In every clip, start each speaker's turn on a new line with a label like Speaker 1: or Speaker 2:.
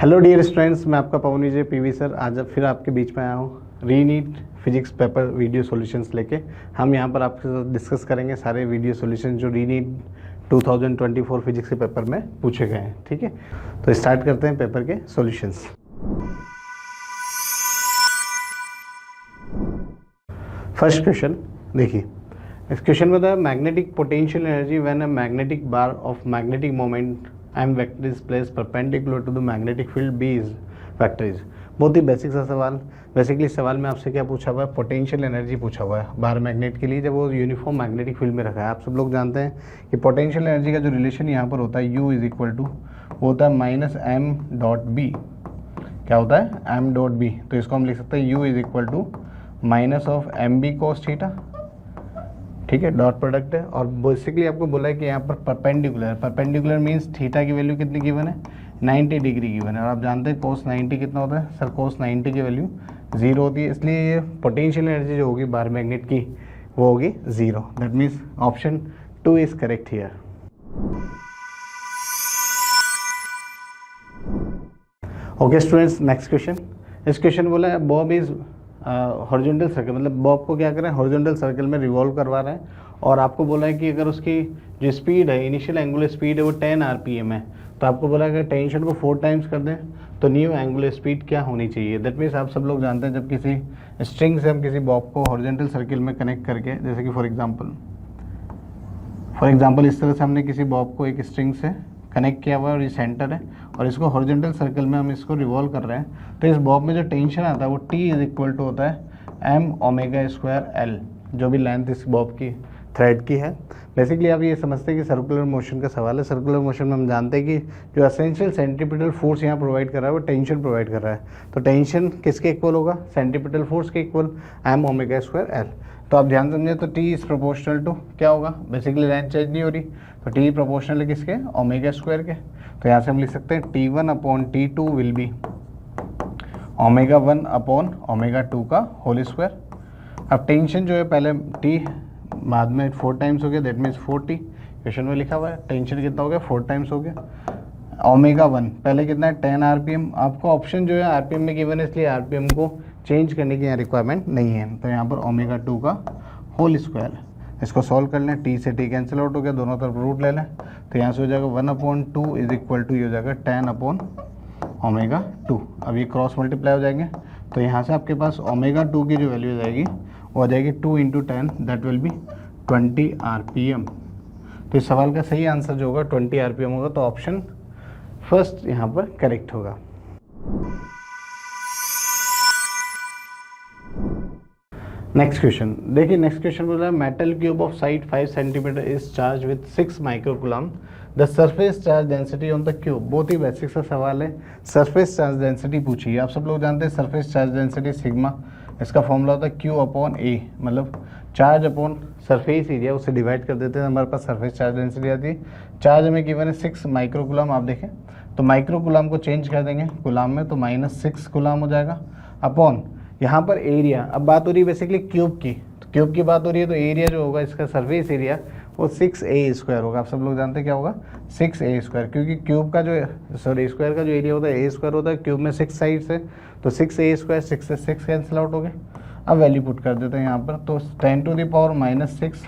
Speaker 1: Hello dear students, मैं आपका पवन विजय PV sir आज फिर आपके बीच में आया हूँ रीनीट फिजिक्स पेपर वीडियो सॉल्यूशंस लेके। हम यहाँ पर आपके साथ डिस्कस करेंगे सारे वीडियो सॉल्यूशंस जो रीनीट 2024 फिजिक्स के पेपर में पूछे गए हैं। ठीक है, तो स्टार्ट करते हैं पेपर के सॉल्यूशंस। फर्स्ट क्वेश्चन देखिए, इस क्वेश्चन में था magnetic potential energy when a magnetic bar of magnetic moment m vector is placed perpendicular to the magnetic field B is vector is। बहुत ही बेसिक सा सवाल। बेसिकली सवाल में आपसे क्या पूछा हुआ है, पोटेंशियल एनर्जी पूछा हुआ है बार मैग्नेट के लिए जब वो यूनिफॉर्म मैग्नेटिक फील्ड में रखा है। आप सब लोग जानते हैं कि पोटेंशियल एनर्जी का जो रिलेशन यहाँ पर होता है U इज इक्वल टू वो होता है माइनस एम डॉट बी। क्या होता है, एम डॉट बी। तो इसको हम लिख सकते हैं U is equal to minus of M B cos theta. ठीक है, डॉट प्रोडक्ट है। और बेसिकली आपको बोला है कि यहाँ पर परपेंडिकुलर मींस थीटा की वैल्यू कितनी गिवन है, 90 डिग्री गिवन है। और आप जानते हैं कोस 90 कितना होता है सर, कोस 90 की वैल्यू 0 होती है। इसलिए ये पोटेंशियल एनर्जी जो होगी बार मैग्नेट की वो होगी 0। That means option 2 is correct here. Okay students, next question. इस क्वेश्चन बोला है बॉब इज हॉरिजॉन्टल सर्कल, मतलब बॉब को क्या करें, हॉरिजॉन्टल सर्कल में रिवॉल्व करवा रहे हैं। और आपको बोला है कि अगर उसकी जो स्पीड है, इनिशियल एंगुलर स्पीड है वो 10 आरपीएम है। तो आपको बोला है अगर टेंशन को 4 टाइम्स कर दें तो न्यू एंगुलर स्पीड क्या होनी चाहिए। दैट मीन्स आप सब लोग जानते हैं जब किसी स्ट्रिंग से हम किसी बॉब को हॉरिजॉन्टल सर्कल में कनेक्ट करके, जैसे कि फॉर एग्जाम्पल इस तरह से हमने किसी बॉब को एक स्ट्रिंग से कनेक्ट किया हुआ है और ये सेंटर है और इसको हॉरिजॉन्टल सर्कल में हम इसको रिवॉल्व कर रहे हैं। तो इस बॉब में जो टेंशन आता है वो T इज इक्वल टू होता है m ओमेगा स्क्वायर L, जो भी लेंथ इस बॉब की थ्रेड की है। बेसिकली आप ये समझते हैं कि सर्कुलर मोशन का सवाल है। सर्कुलर मोशन में हम जानते हैं कि जो एसेंशियल सेंट्रीपिटल फोर्स यहाँ प्रोवाइड कर रहा है वो टेंशन प्रोवाइड कर रहा है। तो टेंशन किसके इक्वल होगा, सेंट्रीपिटल फोर्स के equal m omega square L। तो आप ध्यान समझे तो T इज प्रोपोर्शनल टू क्या होगा, बेसिकली लेंथ चेंज नहीं हो रही तो T प्रोपोर्शनल है किसके, ओमेगा स्क्वायर के। तो यहाँ से हम लिख सकते हैं T1 upon T2 will be omega 1 upon omega 2 का होल स्क्वायर। अब टेंशन जो है पहले T बाद में 4 टाइम्स हो गया, दैट मीन्स 40। क्वेश्चन में लिखा हुआ है टेंशन कितना हो गया, 4 टाइम्स हो गया। ओमेगा 1 पहले कितना है 10 आरपीएम। आपको ऑप्शन जो है आरपीएम में गिवन है, इसलिए आरपीएम को चेंज करने की यहाँ रिक्वायरमेंट नहीं है। तो यहाँ पर ओमेगा 2 का होल स्क्वायर। इसको सॉल्व कर लें, T से T कैंसिल आउट हो गया, दोनों तरफ रूट ले लें। तो यहाँ से हो जाएगा 1/2 इज इक्वल टू ये हो जाएगा 10 अपॉन ओमेगा 2। अब ये क्रॉस मल्टीप्लाई हो जाएंगे तो यहाँ से आपके पास ओमेगा 2 की जो वैल्यू हो जाएगी वो आ जाएगी 2 × 10 दैट विल बी 20 आरपीएम। तो इस सवाल का सही आंसर जो होगा 20 आरपीएम होगा। तो ऑप्शन फर्स्ट यहाँ पर करेक्ट होगा। नेक्स्ट क्वेश्चन देखिए, नेक्स्ट क्वेश्चन बोल रहा है metal cube of side 5 centimetre is charge with 6 microcoulomb the surface charge density on the cube. बहुत ही बेसिक सा सवाल है, सरफेस चार्ज डेंसिटी पूछी है। आप सब लोग जानते हैं सरफेस चार्ज डेंसिटी सिग्मा, इसका फॉर्मूला होता है Q अपॉन A, मतलब चार्ज अपॉन सरफेस एरिया, उसे डिवाइड कर देते हैं, हमारे पास सरफेस चार्ज डेंसिटी आती है। चार्ज हमें गिवन है 6 माइक्रोकूलम। आप देखें तो माइक्रोकूलम को चेंज कर देंगे कूलम में तो -6 कूलम हो जाएगा अपॉन यहाँ पर एरिया। अब बात हो रही है बेसिकली क्यूब की, तो क्यूब की बात हो रही है तो एरिया जो होगा इसका सरफेस एरिया वो 6a स्क्वायर होगा। आप सब लोग जानते हैं क्या होगा 6a स्क्वायर, क्योंकि क्यूब का जो स्क्वायर का जो एरिया होता है a स्क्वायर होता है, क्यूब में 6 साइड्स है तो 6a स्क्वायर, 6 से 6 कैंसिल आउट हो गए। अब वैल्यू पुट कर देते हैं यहाँ पर, तो 10⁻⁻6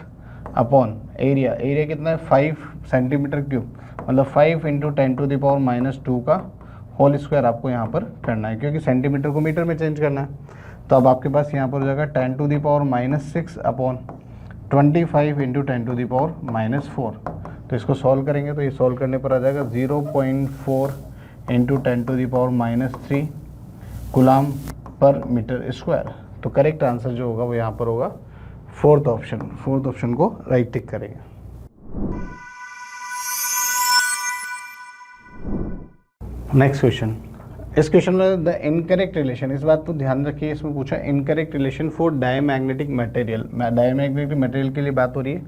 Speaker 1: अपॉन एरिया कितना है 5 सेंटीमीटर क्यूब, मतलब 5 × 10⁻⁻2 का होल स्क्वायर आपको यहाँ पर करना है, क्योंकि सेंटीमीटर को मीटर में चेंज करना है। तो अब आपके पास यहाँ पर हो जाएगा 10⁻⁻6 अपॉन 25 × 10⁻⁻4। तो इसको सॉल्व करेंगे तो ये सॉल्व करने पर आ जाएगा 0.4 × 10⁻³ कूलम पर मीटर स्क्वायर। तो करेक्ट आंसर जो होगा वो यहाँ पर होगा फोर्थ ऑप्शन को राइट टिक करेंगे। नेक्स्ट क्वेश्चन, इस क्वेश्चन में द इनकरेक्ट रिलेशन, इस बात को ध्यान रखिए, इसमें पूछा incorrect relation for diamagnetic material. Diamagnetic material के लिए बात हो रही है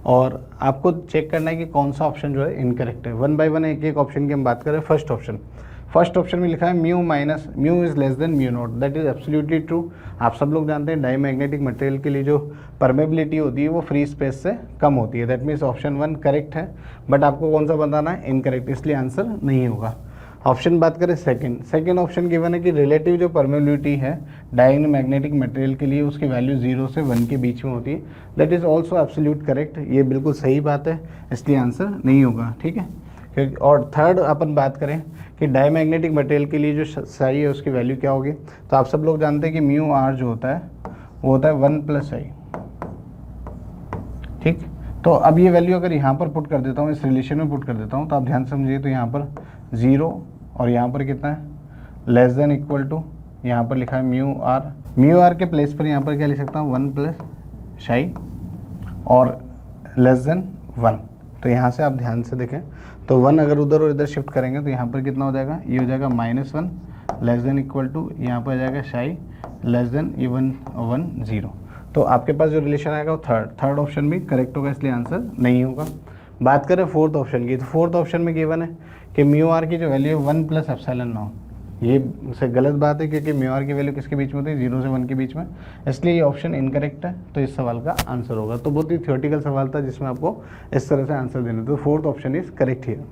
Speaker 1: और आपको चेक करना है कि कौन सा ऑप्शन जो है इनकरेक्ट है। 1 बाय 1 एक ऑप्शन की हम बात करें। फर्स्ट ऑप्शन में लिखा है mu is less than mu naught, that is absolutely true. आप सब लोग जानते हैं डायमैग्नेटिक मटेरियल के लिए जो परमेबिलिटी होती है वो फ्री स्पेस से कम होती है। दैट मीन्स ऑप्शन 1 करेक्ट है, बट आपको कौन सा बताना है, इनकरेक्ट, इसलिए आंसर नहीं होगा। ऑप्शन बात करें सेकंड ऑप्शन गिवन है कि रिलेटिव जो परमेबिलिटी है डायगोनल मैग्नेटिक मटेरियल के लिए उसकी वैल्यू 0 से 1 के बीच में होती है। That is also absolute correct, ये बिल्कुल सही बात है, इसलिए आंसर नहीं होगा, ठीक है। और थर्ड अपन बात करें कि डायमैग्नेटिक मटेरियल के लिए जो साई है उसकी वैल्यू क्या होगी, तो आप सब लोग जानते हैं कि म्यू आर जो होता है वो होता है 1 + आई, ठीक। तो अब ये वैल्यू अगर यहाँ पर पुट कर देता हूँ, इस रिलेशन में पुट कर देता हूँ, तो आप ध्यान समझिए, तो यहाँ पर 0 और यहाँ पर कितना है, लेस देन इक्वल टू, यहाँ पर लिखा है म्यू आर के प्लेस पर यहाँ पर क्या लिख सकता हूँ 1 + शाई और लेस देन 1। तो यहाँ से आप ध्यान से देखें, तो 1 अगर उधर और इधर शिफ्ट करेंगे तो यहाँ पर कितना हो जाएगा, ये हो जाएगा -1 लेस देन इक्वल टू, यहाँ पर आ जाएगा शाई लेस देन ये 1 1 0। तो आपके पास जो रिलेशन आएगा वो थर्ड ऑप्शन भी करेक्ट होगा, इसलिए आंसर नहीं होगा। बात करें फोर्थ ऑप्शन की, तो फोर्थ ऑप्शन में गिवन है कि म्यू आर की जो वैल्यू है 1 + ε0। ये से गलत बात है क्योंकि म्यू आर की वैल्यू किसके बीच में होती है, 0 से 1 के बीच में, इसलिए ये ऑप्शन इनकरेक्ट है। तो इस सवाल का आंसर होगा, तो बहुत ही थियोरेटिकल सवाल था जिसमें आपको इस तरह से आंसर देने, तो fourth option is correct here.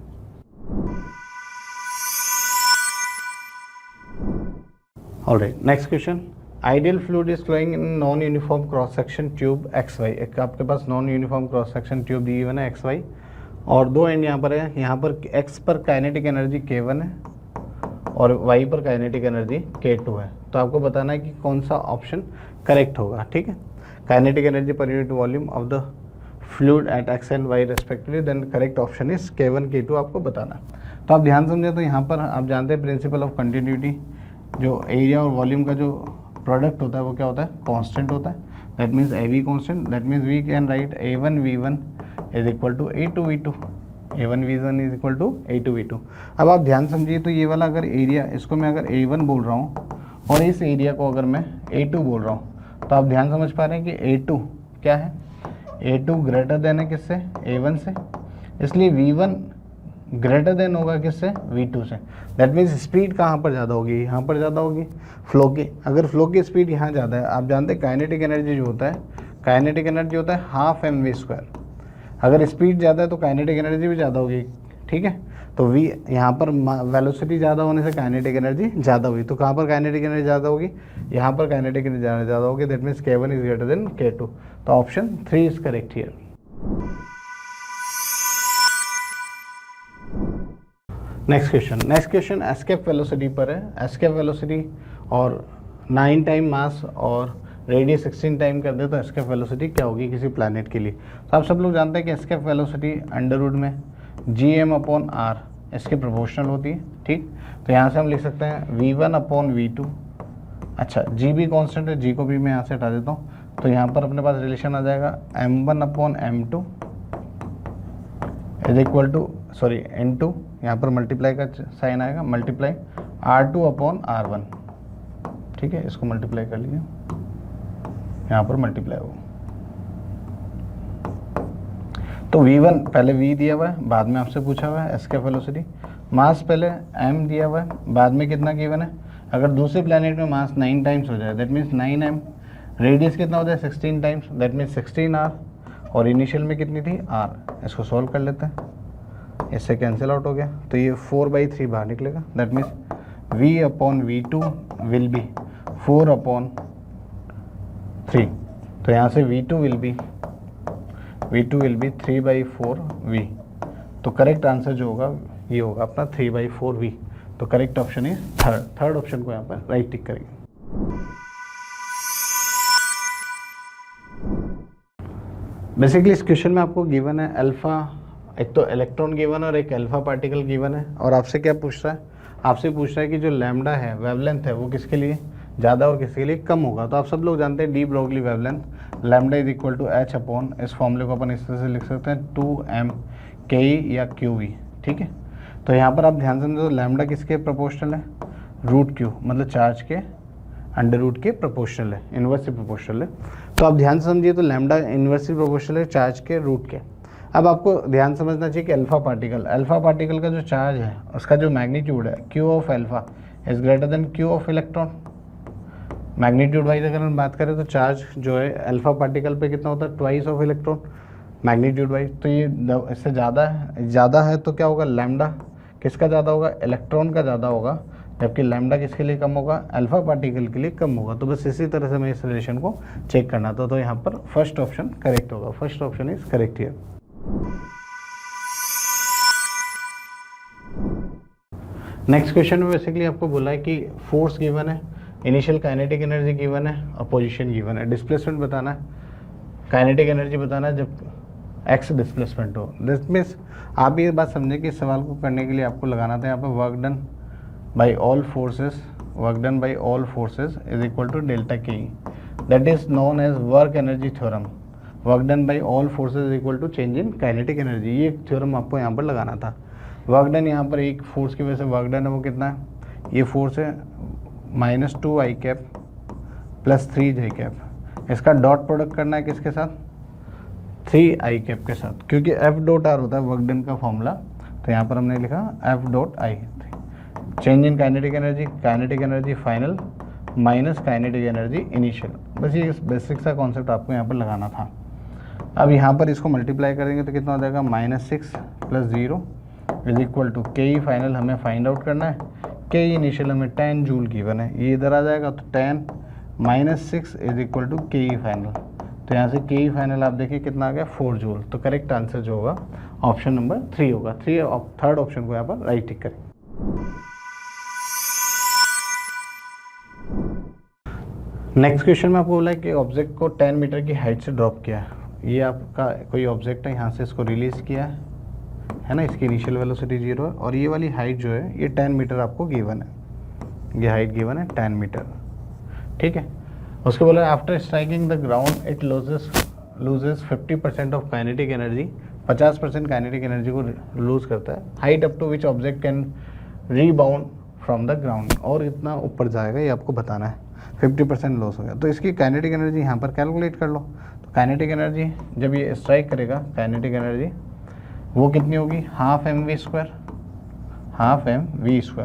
Speaker 1: Alright, next question, ideal fluid is flowing in non uniform cross section tube XY। एक आपके पास non uniform cross section tube दी हुई है XY और दो एंड यहाँ पर है, यहाँ पर X पर काइनेटिक एनर्जी K1 है और Y पर काइनेटिक एनर्जी K2 है। तो आपको बताना है कि कौन सा ऑप्शन करेक्ट होगा, ठीक है। Kinetic energy per unit volume of the fluid at X and Y respectively, then correct option is K1 K2 आपको बताना। तो आप ध्यान समझे, तो यहाँ पर आप जानते हैं प्रिंसिपल ऑफ कंटिन्यूटी, जो एरिया और वॉल्यूम का जो प्रोडक्ट होता है वो क्या होता है, कांस्टेंट होता है। That means AV constant, that means we can write A1V1 is equal to A2V2, A1V1 is equal to A2V2। अब आप ध्यान समझिए, तो ये वाला अगर एरिया, इसको मैं अगर A1 बोल रहा हूँ और इस एरिया को अगर मैं A2 बोल रहा हूँ, तो आप ध्यान समझ पा रहे हैं कि A2 क्या है, A2 ग्रेटर देन है किससे, A1 से, इसलिए V1 ग्रेटर देन होगा किससे, V2 से। दैट मीन्स स्पीड कहाँ पर ज़्यादा होगी, यहाँ पर ज़्यादा होगी फ्लो की। अगर फ्लो की स्पीड यहाँ ज़्यादा है, आप जानते हैं काइनेटिक एनर्जी जो होता है, काइनेटिक एनर्जी होता है ½ mv²। अगर स्पीड ज़्यादा है तो काइनेटिक एनर्जी भी ज़्यादा होगी, ठीक है। तो V यहाँ पर वेलोसिटी ज़्यादा होने से काइनेटिक एनर्जी ज़्यादा हुई, तो कहाँ पर काइनेटिक एनर्जी ज़्यादा होगी, यहाँ पर काइनेटिक एनर्जी ज़्यादा होगी। That means K1 is greater than K2। तो option 3 is correct here. Next question escape velocity पर है। एस्केप वेलोसिटी और 9 टाइम मास और रेडियस 16 टाइम कर दे तो एस्केप वेलोसिटी क्या होगी किसी प्लैनेट के लिए। तो आप सब लोग जानते हैं कि एस्केप वेलोसिटी अंडरवुड में Gm/r इसके प्रोपोर्शनल होती है, ठीक। तो यहाँ से हम लिख सकते हैं V1/V2। अच्छा, G भी कॉन्स्टेंट है, G को भी मैं यहाँ से हटा देता हूँ, तो यहाँ पर अपने पास रिलेशन आ जाएगा M1/M2 is equal to N2, यहाँ पर मल्टीप्लाई का साइन आएगा, मल्टीप्लाई R2/R1, ठीक है। इसको मल्टीप्लाई कर लीजिए, यहाँ पर मल्टीप्लाई होगा। तो V1 पहले V दिया हुआ है, बाद में आपसे पूछा हुआ है एस्केप वेलोसिटी। मास पहले M दिया हुआ है, बाद में कितना गिवन है। अगर दूसरे प्लैनेट में मास 9 टाइम्स हो जाए, दैट मीन्स 9m, रेडियस कितना हो जाए 16 टाइम्स, दैट मीन्स 16r, और इनिशियल में कितनी थी r। इसको सॉल्व कर लेते हैं, इससे कैंसिल आउट हो गया, तो ये 4/3 बाहर निकलेगा। That means V/V2 will be 4/3। तो यहाँ से V2 विल बी 3/4V। तो करेक्ट आंसर जो होगा ये होगा अपना 3/4V। तो correct option is third option को यहाँ पर राइट टिक करेंगे। बेसिकली इस क्वेश्चन में आपको गिवन है अल्फा, एक तो इलेक्ट्रॉन गिवन और एक अल्फा पार्टिकल गिवन है, और आपसे क्या पूछ रहा है, आपसे पूछ रहा है कि जो लैम्डा है, वेवलेंथ है, वो किसके लिए ज़्यादा और किसके लिए कम होगा। तो आप सब लोग जानते हैं de Broglie wavelength, lambda is equal to H upon, इस फॉर्मूले को अपन इस तरह से लिख सकते हैं 2m/ke या QV, ठीक है। तो यहाँ पर आप ध्यान से समझो, लैम्डा किसके प्रोपोर्शनल है, √Q, मतलब चार्ज के अंडर रूट के प्रोपोर्शनल है, इन्वर्सली प्रोपोर्शनल है। तो आप ध्यान से समझिए, तो लैम्डा इन्वर्सली प्रोपोर्शनल है चार्ज के रूट के। अब आपको ध्यान समझना चाहिए कि अल्फा पार्टिकल का जो चार्ज है, उसका जो मैग्नीट्यूड है Q of alpha is greater than Q of electron. Magnitude wise अगर हम बात करें तो चार्ज जो है अल्फा पार्टिकल पे कितना होता है, twice of electron magnitude wise. तो ये इससे ज़्यादा है तो क्या होगा, लैम्डा किसका ज़्यादा होगा, इलेक्ट्रॉन का ज़्यादा होगा, जबकि लैम्डा किसके लिए कम होगा, अल्फा पार्टिकल के लिए कम होगा। तो बस इसी तरह से हमें इस रिलेशन को चेक करना था। तो यहाँ पर फर्स्ट ऑप्शन करेक्ट होगा, first option is correct here. Next question में बेसिकली आपको बोला है कि फोर्स गिवन है, इनिशियल काइनेटिक एनर्जी गिवन है और पोजीशन गिवन है, डिस्प्लेसमेंट बताना है, काइनेटिक एनर्जी बताना है जब एक्स डिस्प्लेसमेंट हो। दिस मीन्स आप ये बात समझें कि इस सवाल को करने के लिए आपको लगाना था यहाँ पर work done by all forces, work done by all forces is equal to delta K, that is known as work energy theorem. Work done by all forces is equal to change in kinetic energy, ये theorem आपको यहाँ पर लगाना था। Work done यहाँ पर एक force की वजह से वर्क डन है, वो कितना है, ये फोर्स है -2 आई कैप प्लस 3 जे कैप। इसका डॉट प्रोडक्ट करना है किसके साथ, 3 आई कैप के साथ, क्योंकि एफ डॉट आर होता है वर्क डन का फॉर्मूला। तो यहाँ पर हमने लिखा F dot I, change in kinetic energy final minus kinetic energy initial. बस ये बेसिक सा कॉन्सेप्ट आपको यहाँ पर लगाना था। अब यहाँ पर इसको मल्टीप्लाई करेंगे तो कितना हो जाएगा, -6 + 0 इज इक्वल टू के ई फाइनल हमें फाइंड आउट करना है, के ई इनिशियल हमें 10 जूल गिवन है, ये इधर आ जाएगा तो 10 - 6 इज इक्वल टू के ई फाइनल। तो यहाँ से के ई फाइनल आप देखिए कितना आ गया, 4 जूल। तो करेक्ट आंसर जो होगा ऑप्शन नंबर 3 होगा। थर्ड ऑप्शन को यहाँ पर राइट टिक करें। नेक्स्ट क्वेश्चन में आपको बोला है कि ऑब्जेक्ट को 10 मीटर की हाइट से ड्रॉप किया है। ये आपका कोई ऑब्जेक्ट है, यहाँ से इसको रिलीज़ किया है ना, इसकी इनिशियल वेलोसिटी 0 है और ये वाली हाइट जो है ये 10 मीटर आपको गिवन है, ये हाइट गिवन है 10 मीटर, ठीक है। उसके बोला after striking the ground it loses 50% of kinetic energy, 50% kinetic energy को लूज करता है। Height up to which object can rebound from the ground, और इतना ऊपर जाएगा ये आपको बताना है, 50% लॉस हो गया। तो इसकी काइनेटिक एनर्जी यहाँ पर कैलकुलेट कर लो। तो काइनेटिक एनर्जी जब ये स्ट्राइक करेगा, काइनेटिक एनर्जी वो कितनी होगी, हाफ एम वी स्क्वायर।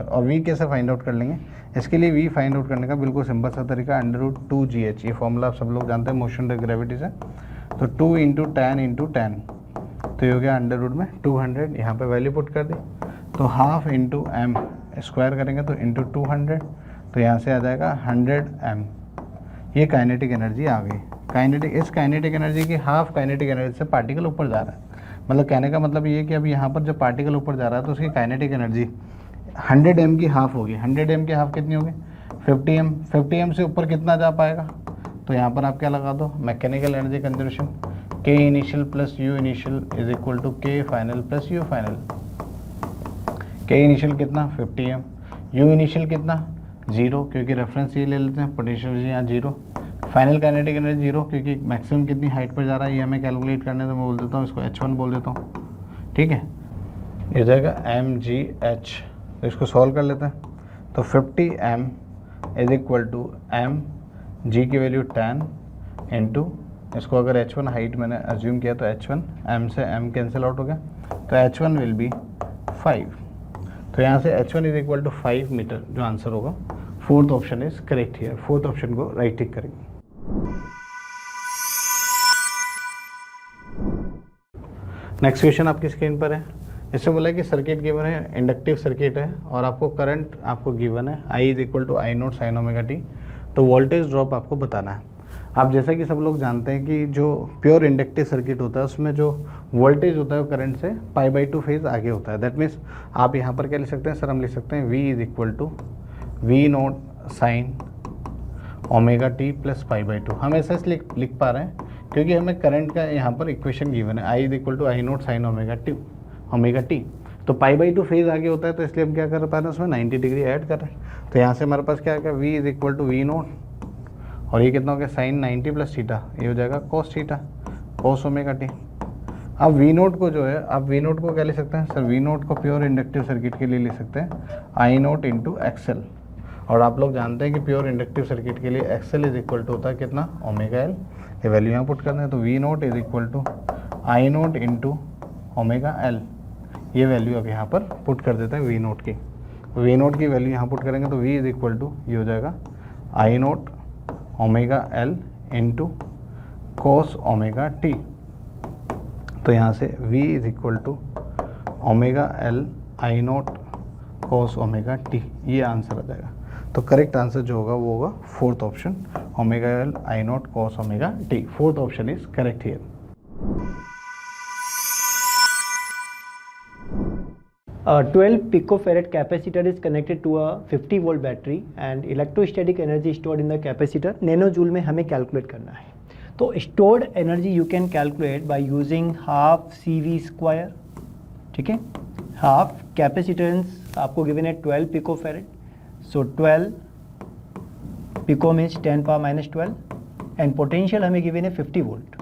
Speaker 1: और वी कैसे फाइंड आउट कर लेंगे, इसके लिए वी फाइंड आउट करने का बिल्कुल सिंपल सा तरीका √2gh, ये फॉर्मूला आप सब लोग जानते हैं मोशन द ग्रेविटी से। तो 2 × 10 तो ये हो गया √200, यहाँ पे वैल्यू पुट कर दी। तो हाफ इंटू एम स्क्वायर करेंगे तो इंटू 200, तो यहाँ से आ जाएगा 100 m। ये काइनेटिक एनर्जी आ गई। इस काइनेटिक एनर्जी की हाफ काइनेटिक एनर्जी से पार्टिकल ऊपर जा रहा है। मतलब कहने का मतलब ये कि अब यहाँ पर जब पार्टिकल ऊपर जा रहा है तो उसकी काइनेटिक एनर्जी 100 m की हाफ होगी। 100 m की हाफ कितनी होगी, 50 m। 50 m से ऊपर कितना जा पाएगा, तो यहाँ पर आप क्या लगा दो, mechanical energy conservation, K initial plus U initial is equal to K final plus U final. K initial कितना 50 m, यू इनिशियल कितना 0, क्योंकि रेफरेंस ये ले लेते हैं, पोटेंशियल यहाँ 0, फाइनल काइनेटिक एनर्जी 0, क्योंकि मैक्सिमम कितनी हाइट पर जा रहा है ये हमें कैलकुलेट करने, तो मैं बोल देता हूँ इसको h1 बोल देता हूँ, ठीक है। ये जाएगा mgh, तो इसको सॉल्व कर लेते हैं। तो 50 m is equal to m, g की वैल्यू 10 इंटू, इसको अगर h1 हाइट मैंने अज्यूम किया तो h1, m से m कैंसिल आउट हो गया, तो h1 विल बी 5। तो यहाँ से h1 is equal to 5 metre जो आंसर होगा। Fourth option is correct here, fourth option को राइट टिक करेंगे। नेक्स्ट क्वेश्चन आपकी स्क्रीन पर है। इससे बोला है कि सर्किट गिवन है, इंडक्टिव सर्किट है और आपको करंट आपको गिवन है I is equal to I0 sin omega t। तो वोल्टेज ड्रॉप आपको बताना है। आप जैसा कि सब लोग जानते हैं कि जो प्योर इंडक्टिव सर्किट होता है उसमें जो वोल्टेज होता है वो करंट से π/2 फेज आगे होता है। दैट मीन्स आप यहाँ पर क्या लिख सकते हैं सर, हम लिख सकते हैं V is equal to V0 sin omega t plus π/2। हम ऐसा इसलिए लिख पा रहे हैं क्योंकि हमें करंट का यहाँ पर इक्वेशन गिवन है, I is equal to I0 sin omega t। तो π/2 फेज आगे होता है, तो इसलिए हम क्या कर पा रहे हैं उसमें 90 डिग्री ऐड कर रहे हैं। तो यहाँ से हमारे पास क्या आ गया, V is equal to V0 और ये कितना हो गया sin 90 प्लस थीटा, ये हो जाएगा cos theta cos omega t। अब V0 को जो है, आप V0 को क्या ले सकते हैं सर, V0 को प्योर इंडक्टिव सर्किट के लिए ले सकते हैं I0 इंटू एक्सएल। और आप लोग जानते हैं कि प्योर इंडक्टिव सर्किट के लिए एक्सएल इज इक्वल टू होता है कितना, ओमेगा एल। ये वैल्यू यहाँ पुट करना है, तो V0 is equal to I0 into omega L. ये वैल्यू अब यहाँ पर पुट कर देता है V0 की। V0 की वैल्यू यहाँ पुट करेंगे तो V इज इक्वल टू ये हो जाएगा I0 omega L into cos omega T. तो यहाँ से V is equal to omega L I0 cos omega T, ये आंसर आ जाएगा। तो करेक्ट आंसर जो होगा वो होगा fourth option, omega L I naught cos omega T. Fourth option is correct here.
Speaker 2: A 12 picofarad capacitor is connected to a 50 volt battery and electrostatic energy stored in the capacitor nano joule में हमें calculate करना है। तो stored energy you can calculate by using half CV square, ठीक है। Half capacitance आपको given है 12 picofarad, so 12 pico means 10 power minus 12 and potential हमें गिवन है 50 वोल्ट,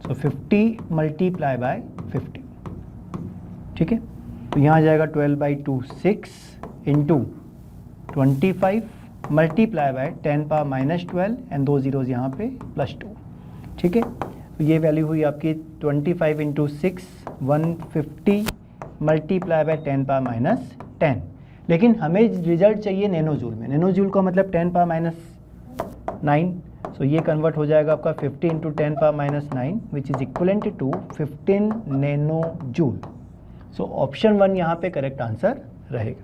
Speaker 2: सो 50 मल्टीप्लाई बाय 50, ठीक है। तो यहाँ आ जाएगा 12/2 6 into 25 multiply by 10 power minus 12 and 2 zeros यहाँ पे +2, ठीक है। तो ये वैल्यू हुई आपकी 25 into 6 150 multiply by 10 power minus 10। लेकिन हमें रिजल्ट चाहिए नैनो जूल में। नैनो जूल का मतलब 10 पावर माइनस 9, सो ये कन्वर्ट हो जाएगा आपका 50 into 10 power minus 9 which is equivalent to 15 nano joule. So option 1 यहाँ पे करेक्ट आंसर रहेगा।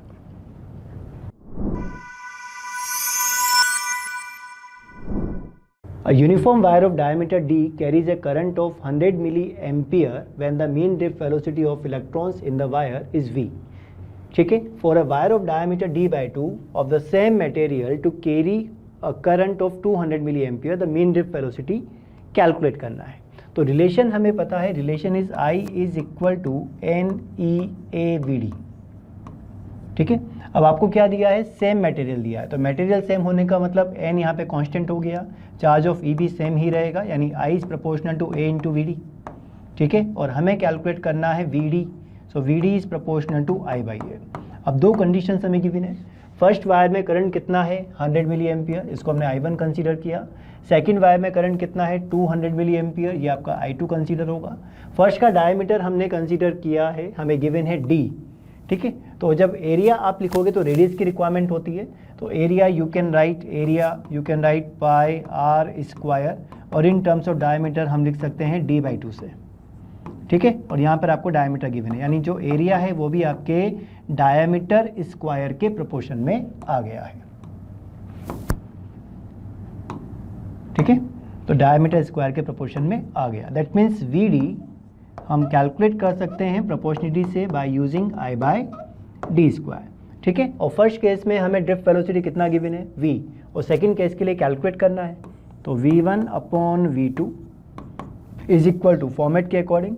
Speaker 2: A uniform wire of diameter d carries a current of 100 milliampere when the mean drift velocity of electrons in the wire is v, ठीक है। For a wire of diameter d/2 of the same material to carry a current of 200 milliampere, the mean drift velocity कैलकुलेट करना है। तो relation हमें पता है, relation is I is equal to NEAVD, ठीक है। अब आपको क्या दिया है, सेम मटेरियल दिया है, तो मटेरियल सेम होने का मतलब n यहाँ पे कांस्टेंट हो गया, चार्ज ऑफ E भी सेम ही रहेगा, यानी I is proportional to A into VD, ठीक है। और हमें कैलकुलेट करना है VD, so VD is proportional to I/A। अब दो कंडीशन हमें गिवन है। फर्स्ट वायर में करंट कितना है 100 मिली एम्पियर, इसको हमने I1 कंसीडर किया। सेकंड वायर में करंट कितना है 200 मिली एम्पियर, ये आपका I2 कंसीडर होगा। फर्स्ट का डायमीटर हमने कंसीडर किया है, हमें गिवन है D, ठीक है। तो जब एरिया आप लिखोगे तो रेडियस की रिक्वायरमेंट होती है, तो area you can write pi R square, और इन टर्म्स ऑफ डायमीटर हम लिख सकते हैं D/2 से, ठीक है। और यहाँ पर आपको डायमीटर गिवन है, यानी जो एरिया है वो भी आपके डायमीटर स्क्वायर के प्रोपोर्शन में आ गया है, ठीक है। तो डायमीटर स्क्वायर के प्रोपोर्शन में आ गया। दैट मीन्स VD हम कैलकुलेट कर सकते हैं प्रोपोर्शनलिटी से बाय यूजिंग I/D स्क्वायर, ठीक है। और फर्स्ट केस में हमें ड्रिफ्ट वेलोसिटी कितना गिवन है V, और सेकंड केस के लिए कैलकुलेट करना है, तो V1/V2 is equal to format के according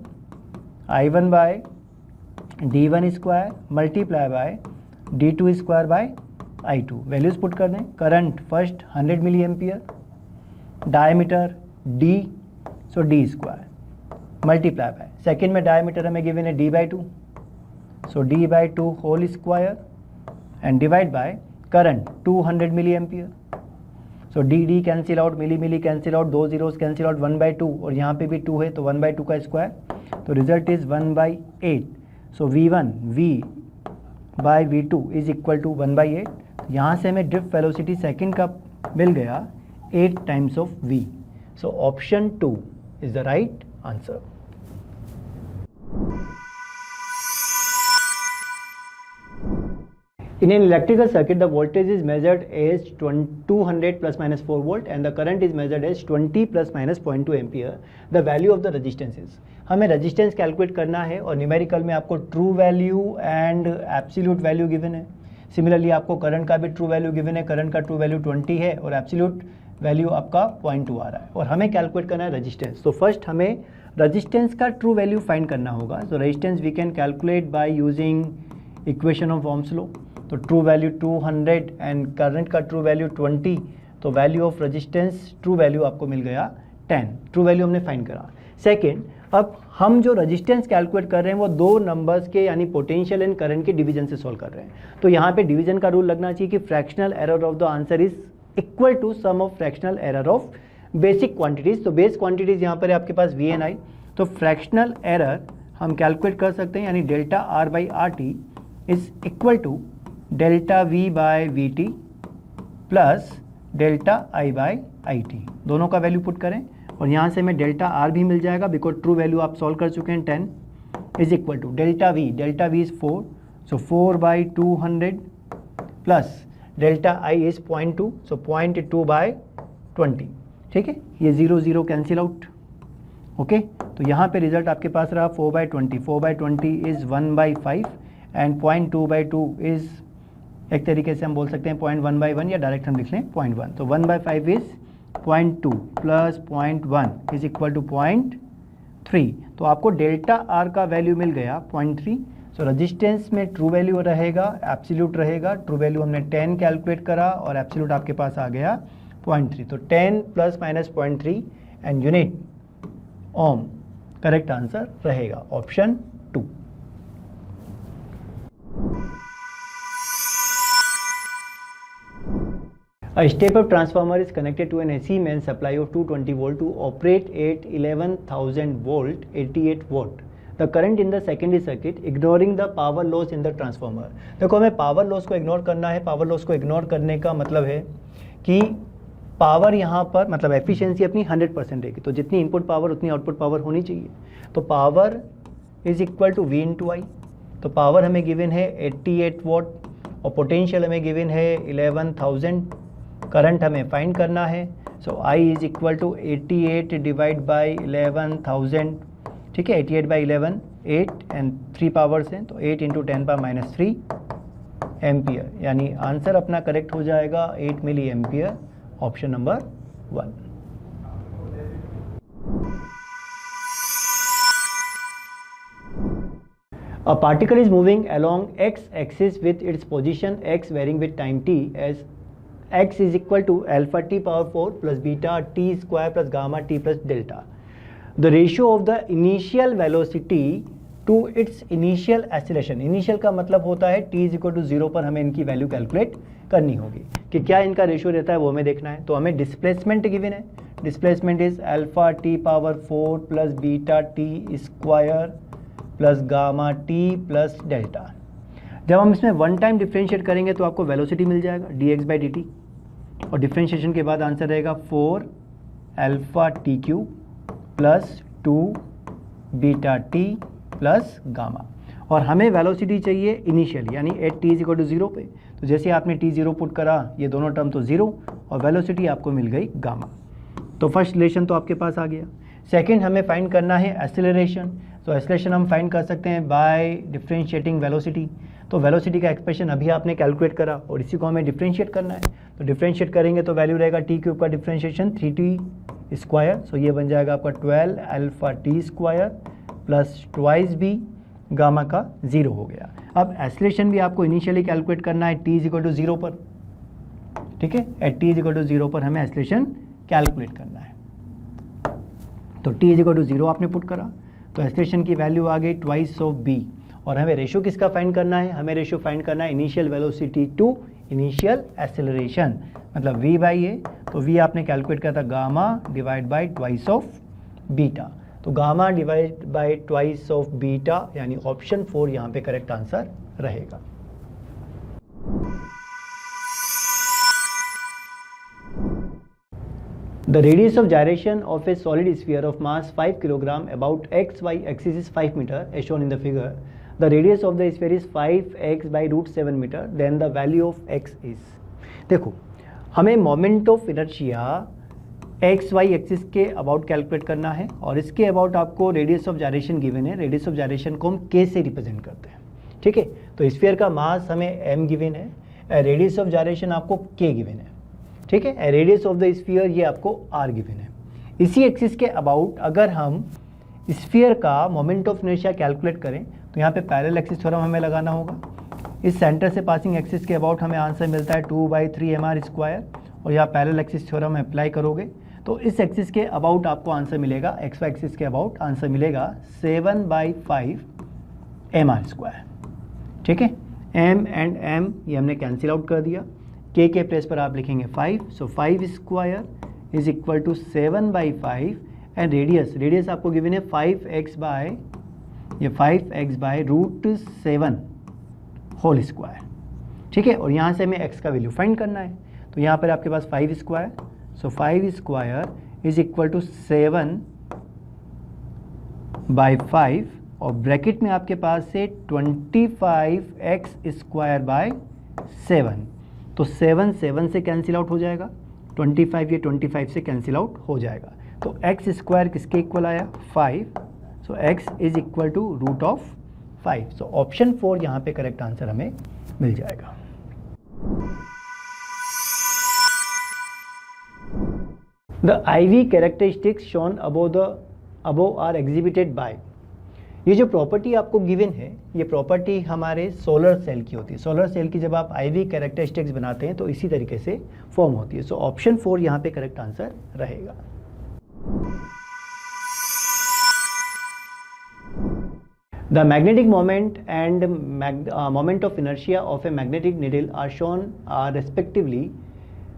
Speaker 2: I1/D1 square multiply by D2 square by I2। Values put कर दें। Current first 100 milli ampere, diameter D, so D square multiply by, second में diameter हमें गिवन है D/2, so D/2 whole square and divide by current 200 milli ampere, so D cancel out, milli cancel out, 2 zeros cancel out, 1/2, और यहाँ पे भी 2 है तो 1/2 का स्क्वायर, तो result is 1/8। So V1/V2 is equal to 1/8। यहाँ से हमें ड्रिफ्ट वेलोसिटी सेकंड का मिल गया 8 times of V, so option 2 is the right answer. In an electrical circuit, the voltage is measured as 200 plus minus 4 volt and the current is measured as 20 plus minus 0.2 ampere. The value of the resistance is, हमें resistance calculate करना है, और numerical में आपको true value and absolute value given है। Similarly आपको current का भी ट्रू वैल्यू गिवन है, करंट का ट्रू वैल्यू 20 है और एब्सोल्यूट वैल्यू आपका 0.2 आ रहा है, और हमें कैलकुलेट करना है रेजिस्टेंस। तो फर्स्ट हमें रेजिस्टेंस का ट्रू वैल्यू फाइंड करना होगा। So resistance we can calculate by using equation of Ohm's law. तो ट्रू वैल्यू 200 एंड करंट का ट्रू वैल्यू 20, तो value of resistance true value आपको मिल गया 10। ट्रू वैल्यू हमने फाइंड करा। सेकेंड, अब हम जो रेजिस्टेंस कैलकुलेट कर रहे हैं वो दो नंबर्स के, यानी पोटेंशियल एंड करंट के डिवीजन से सॉल्व कर रहे हैं। तो यहाँ पे डिवीजन का रूल लगना चाहिए कि fractional error of the answer is equal to sum of fractional error of basic quantities. तो बेस क्वांटिटीज यहाँ पर है आपके पास VNI, तो फ्रैक्शनल एरर हम कैलकुलेट कर सकते हैं, यानी delta R/RT is equal to delta V/VT plus delta I/IT। दोनों का वैल्यू पुट करें और यहाँ से हमें डेल्टा R भी मिल जाएगा, बिकॉज ट्रू वैल्यू आप सॉल्व कर चुके हैं 10 is equal to delta V is 4, so 4/200 plus delta I is 0.2, so 0.2/20, ठीक है, ये 0 0 कैंसिल आउट, ओके। तो यहाँ पे रिजल्ट आपके पास रहा 4/20, 4/20 इज 1/5 एंड 0.2/2 इज, एक तरीके से हम बोल सकते हैं 0.1/1 या डायरेक्ट हम लिख लें 0.1, तो 1/5 is 0.2 plus 0.1 is equal to 0.3, तो आपको डेल्टा आर का वैल्यू मिल गया 0.3। सो रेजिस्टेंस में ट्रू वैल्यू रहेगा, एब्सोल्यूट रहेगा, ट्रू वैल्यू हमने 10 कैलकुलेट करा और एब्सोल्यूट आपके पास आ गया 0.3, तो 10 plus minus 0.3 and unit Om, correct answer रहेगा option 2। A step-up transformer is connected to an AC main supply of 220 volt to operate at 11,000 volt 88 watt. The current in the secondary circuit ignoring the power loss in the transformer. देखो हमें power loss को ignore करना है। Power loss को ignore करने का मतलब है कि पावर यहाँ पर मतलब एफिशिएंसी अपनी 100% रहेगी, तो जितनी इनपुट पावर उतनी आउटपुट पावर होनी चाहिए। तो power is equal to V into I. तो पावर हमें गिवन है 88 वॉट और पोटेंशियल हमें गिवन है 11,000। करंट हमें फाइंड करना है, so I is equal to 88 divide by 11,000, ठीक है, 88/11 8 एंड 3 पावर्स हैं, तो 8 इंटू 10⁻³ एम्पियर, यानी आंसर अपना करेक्ट हो जाएगा 8 milli ampere, option number 1। A particle is moving along x-axis with its position x varying with time t as x is equal to alpha t power 4 plus beta t square plus gamma t plus delta. The ratio of the initial velocity to its initial acceleration, initial का मतलब होता है t is equal to 0 पर हमें इनकी value calculate करनी होगी कि क्या इनका रेशियो रहता है, वो हमें देखना है। तो हमें डिस्प्लेसमेंट गिवन है, displacement is alpha T power 4 plus beta T square plus gamma T plus delta. जब हम इसमें वन टाइम डिफ्रेंशिएट करेंगे तो आपको वेलोसिटी मिल जाएगा dx/dt, और डिफ्रेंशिएशन के बाद आंसर रहेगा 4 alpha T cube plus 2 beta T plus gamma, और हमें वेलोसिटी चाहिए इनिशियली यानी एट t इक्वल टू 0 पे। तो जैसे आपने t0 पुट करा, ये दोनों टर्म तो 0 और वेलोसिटी आपको मिल गई गामा। तो फर्स्ट रिलेशन तो आपके पास आ गया। सेकंड हमें फाइंड करना है एक्सेलरेशन। तो एक्सेलरेशन हम फाइंड कर सकते हैं बाय डिफरेंशिएटिंग वेलोसिटी। तो वेलोसिटी का एक्सप्रेशन अभी आपने कैलकुलेट करा और इसी को हमें डिफरेंशिएट करना है। तो डिफरेंशिएट करेंगे तो वैल्यू रहेगा टी क्यूब का डिफरेंशिएशन 3t स्क्वायर, सो ये बन जाएगा आपका 12 alpha T square plus twice B, gamma का 0 हो गया। अब एक्सेलरेशन भी आपको इनिशियली कैलकुलेट करना है t इक्वल टू 0 पर, ठीक है, एट t इक्वल टू 0 पर हमें एक्सेलरेशन कैलकुलेट करना है। तो t इक्वल टू 0 आपने पुट करा तो एक्सेलरेशन की वैल्यू आ गई ट्वाइस ऑफ b, और हमें रेशियो किसका फाइंड करना है, हमें रेशियो फाइंड करना है initial velocity to initial acceleration, मतलब v बाई ए। तो v आपने कैलकुलेट किया था gamma divide by twice of beta, तो gamma divide by twice of beta यानी ऑप्शन 4 यहाँ पे करेक्ट आंसर रहेगा। The radius of gyration of a solid sphere of mass 5 kg about xy axis is 5 meter as shown in the figure. The radius of the sphere is 5x by root 7 meter. Then the value of x is, देखो हमें moment of inertia X Y axis के about calculate करना है, और इसके about आपको radius of gyration given है। Radius of gyration को हम के से रिप्रेजेंट करते हैं, ठीक है। तो स्फीयर का मास हमें एम गिवन है, रेडियस ऑफ जायरेशन आपको के गिवन है, ठीक है। रेडियस ऑफ द स्फीयर ये आपको आर गिवन है। इसी एक्सिस के अबाउट अगर हम स्फीयर का मोमेंट ऑफ इनर्शिया कैलकुलेट करें तो यहाँ पे पैरेलल एक्सिस थ्योरम हमें लगाना होगा। इस सेंटर से पासिंग एक्सिस के अबाउट हमें आंसर मिलता है 2/3 mr स्क्वायर, और यहाँ पैरेलल एक्सिस थ्योरम अप्लाई करोगे तो इस एक्सिस के अबाउट आपको आंसर मिलेगा, एक्स वाई एक्सिस के अबाउट आंसर मिलेगा 7/5 mr स्क्वायर, ठीक है। m एंड m ये हमने कैंसिल आउट कर दिया, k के प्लेस पर आप लिखेंगे 5, so 5 square is equal to 7/5 and radius आपको गिवन है 5x by root 7 whole square, ठीक है। और यहाँ से हमें x का वैल्यू फाइंड करना है, तो यहाँ पर आपके पास 5 square, so 5 square is equal to 7/5 और ब्रैकेट में आपके पास से 25x²/7, तो 7 7 से कैंसिल आउट हो जाएगा, 25 ये 25 से कैंसिल आउट हो जाएगा, तो x² किसके इक्वल आया 5, so x is equal to √5, so option 4 यहाँ पे करेक्ट आंसर हमें मिल जाएगा। The IV characteristics shown above are exhibited by, ये जो प्रॉपर्टी आपको गिवन है ये प्रॉपर्टी हमारे सोलर सेल की होती है। सोलर सेल की जब आप IV कैरेक्टरिस्टिक्स बनाते हैं तो इसी तरीके से फॉर्म होती है। सो ऑप्शन 4 यहाँ पे करेक्ट आंसर रहेगा। The magnetic moment and moment of inertia of a magnetic needle are shown respectively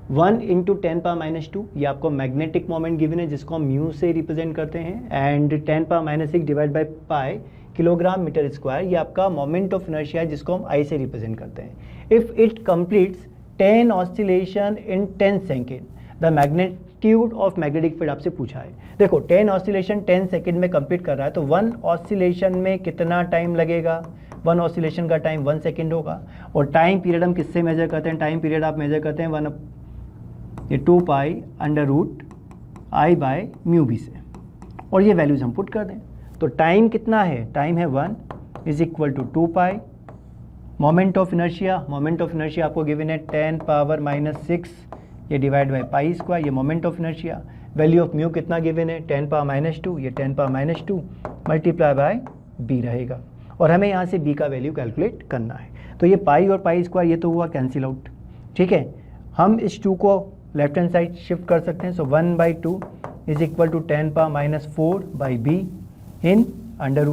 Speaker 2: 1 × 10⁻², ये आपको मैग्नेटिक मोमेंट गिवन है जिसको हम म्यू से रिप्रेजेंट करते हैं, and 10⁻6 divide by pi kilogram metre square, ये आपका मोमेंट ऑफ इनर्शिया है जिसको हम आई से रिप्रेजेंट करते हैं। If it completes 10 oscillation in 10 second, the magnitude of magnetic field आपसे पूछा है। देखो 10 ऑस्सिलेशन 10 सेकेंड में कंप्लीट कर रहा है, तो 1 ऑस्सिलेशन में कितना टाइम लगेगा, 1 ऑस्सिलेशन का टाइम 1 सेकेंड होगा, और टाइम पीरियड हम किससे मेजर करते हैं, टाइम पीरियड आप मेजर करते हैं 2π√I/μb से, और ये वैल्यूज हम पुट कर दें, तो टाइम कितना है, टाइम है 1 is equal to 2π, moment of inertia आपको गिवन है 10⁻⁻6 ये डिवाइड बाई पाई स्क्वायर, ये moment of inertia, value of mu कितना गिवन है 10⁻2, ये 10⁻2 मल्टीप्लाई बाय b रहेगा, और हमें यहाँ से b का वैल्यू कैलकुलेट करना है। तो ये पाई और पाई स्क्वायर ये तो हुआ कैंसिल आउट, ठीक है। हम इस 2 को लेफ्ट हैंड साइड शिफ्ट कर सकते हैं, so 1/2 is equal to 10⁻4/b in under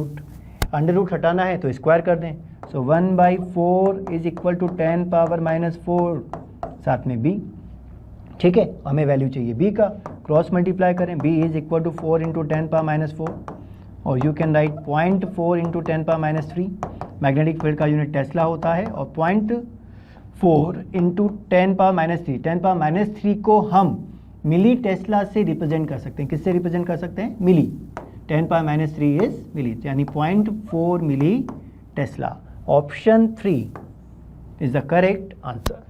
Speaker 2: root हटाना है तो स्क्वायर कर दें, सो 1/4 इज इक्वल टू 10⁻4 साथ में b, ठीक है। हमें वैल्यू चाहिए b का, क्रॉस मल्टीप्लाई करें, b इज इक्वल टू 4 × 10⁻4, और you can right 0.4 × 10⁻3, magnetic field का यूनिट टेस्ला होता है, और 0.4 × 10⁻3, 10⁻3 को हम मिली टेस्ला से रिप्रेजेंट कर सकते हैं, किससे रिप्रेजेंट कर सकते हैं, मिली, 10⁻3 इज मिली, यानी 0.4 milli tesla. Option 3 is the correct answer.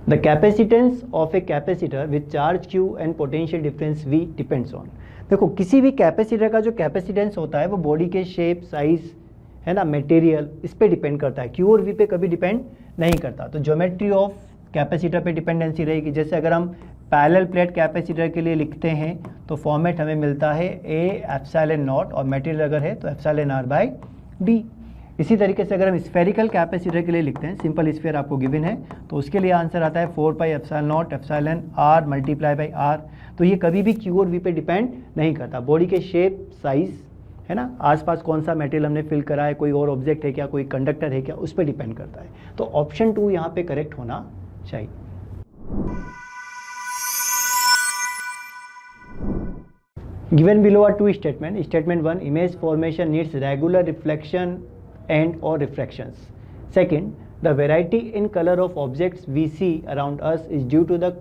Speaker 2: The capacitance of a capacitor with charge Q and potential difference V depends on, देखो किसी भी कैपेसिटर का जो कैपेसिटेंस होता है वो बॉडी के शेप, साइज है ना, मटेरियल, इस पे डिपेंड करता है, क्यू और वी पे कभी डिपेंड नहीं करता। तो ज्योमेट्री ऑफ कैपेसिटर पे डिपेंडेंसी रहेगी। जैसे अगर हम पैरेलल प्लेट कैपेसिटर के लिए लिखते हैं तो फॉर्मेट हमें मिलता है A∈0 और मटेरियल अगर है तो εr/d। इसी तरीके से अगर हम स्फेरिकल कैपेसिटर के लिए लिखते हैं, सिंपल स्फीयर आपको गिवन है, तो उसके लिए आंसर आता है 4πε0 εr मल्टीप्लाई बाई r। तो ये कभी भी क्यू और वी पे डिपेंड नहीं करता, बॉडी के शेप, साइज है ना, आसपास कौन सा मटेरियल हमने फिल करा है, कोई और ऑब्जेक्ट है क्या, कोई कंडक्टर है क्या, उस पर डिपेंड करता है। तो ऑप्शन 2 यहाँ पे करेक्ट होना चाहिए। Given below are 2 statement. Statement 1, image formation needs regular reflection and or refractions. Second, the variety in color of objects we see around us is due to the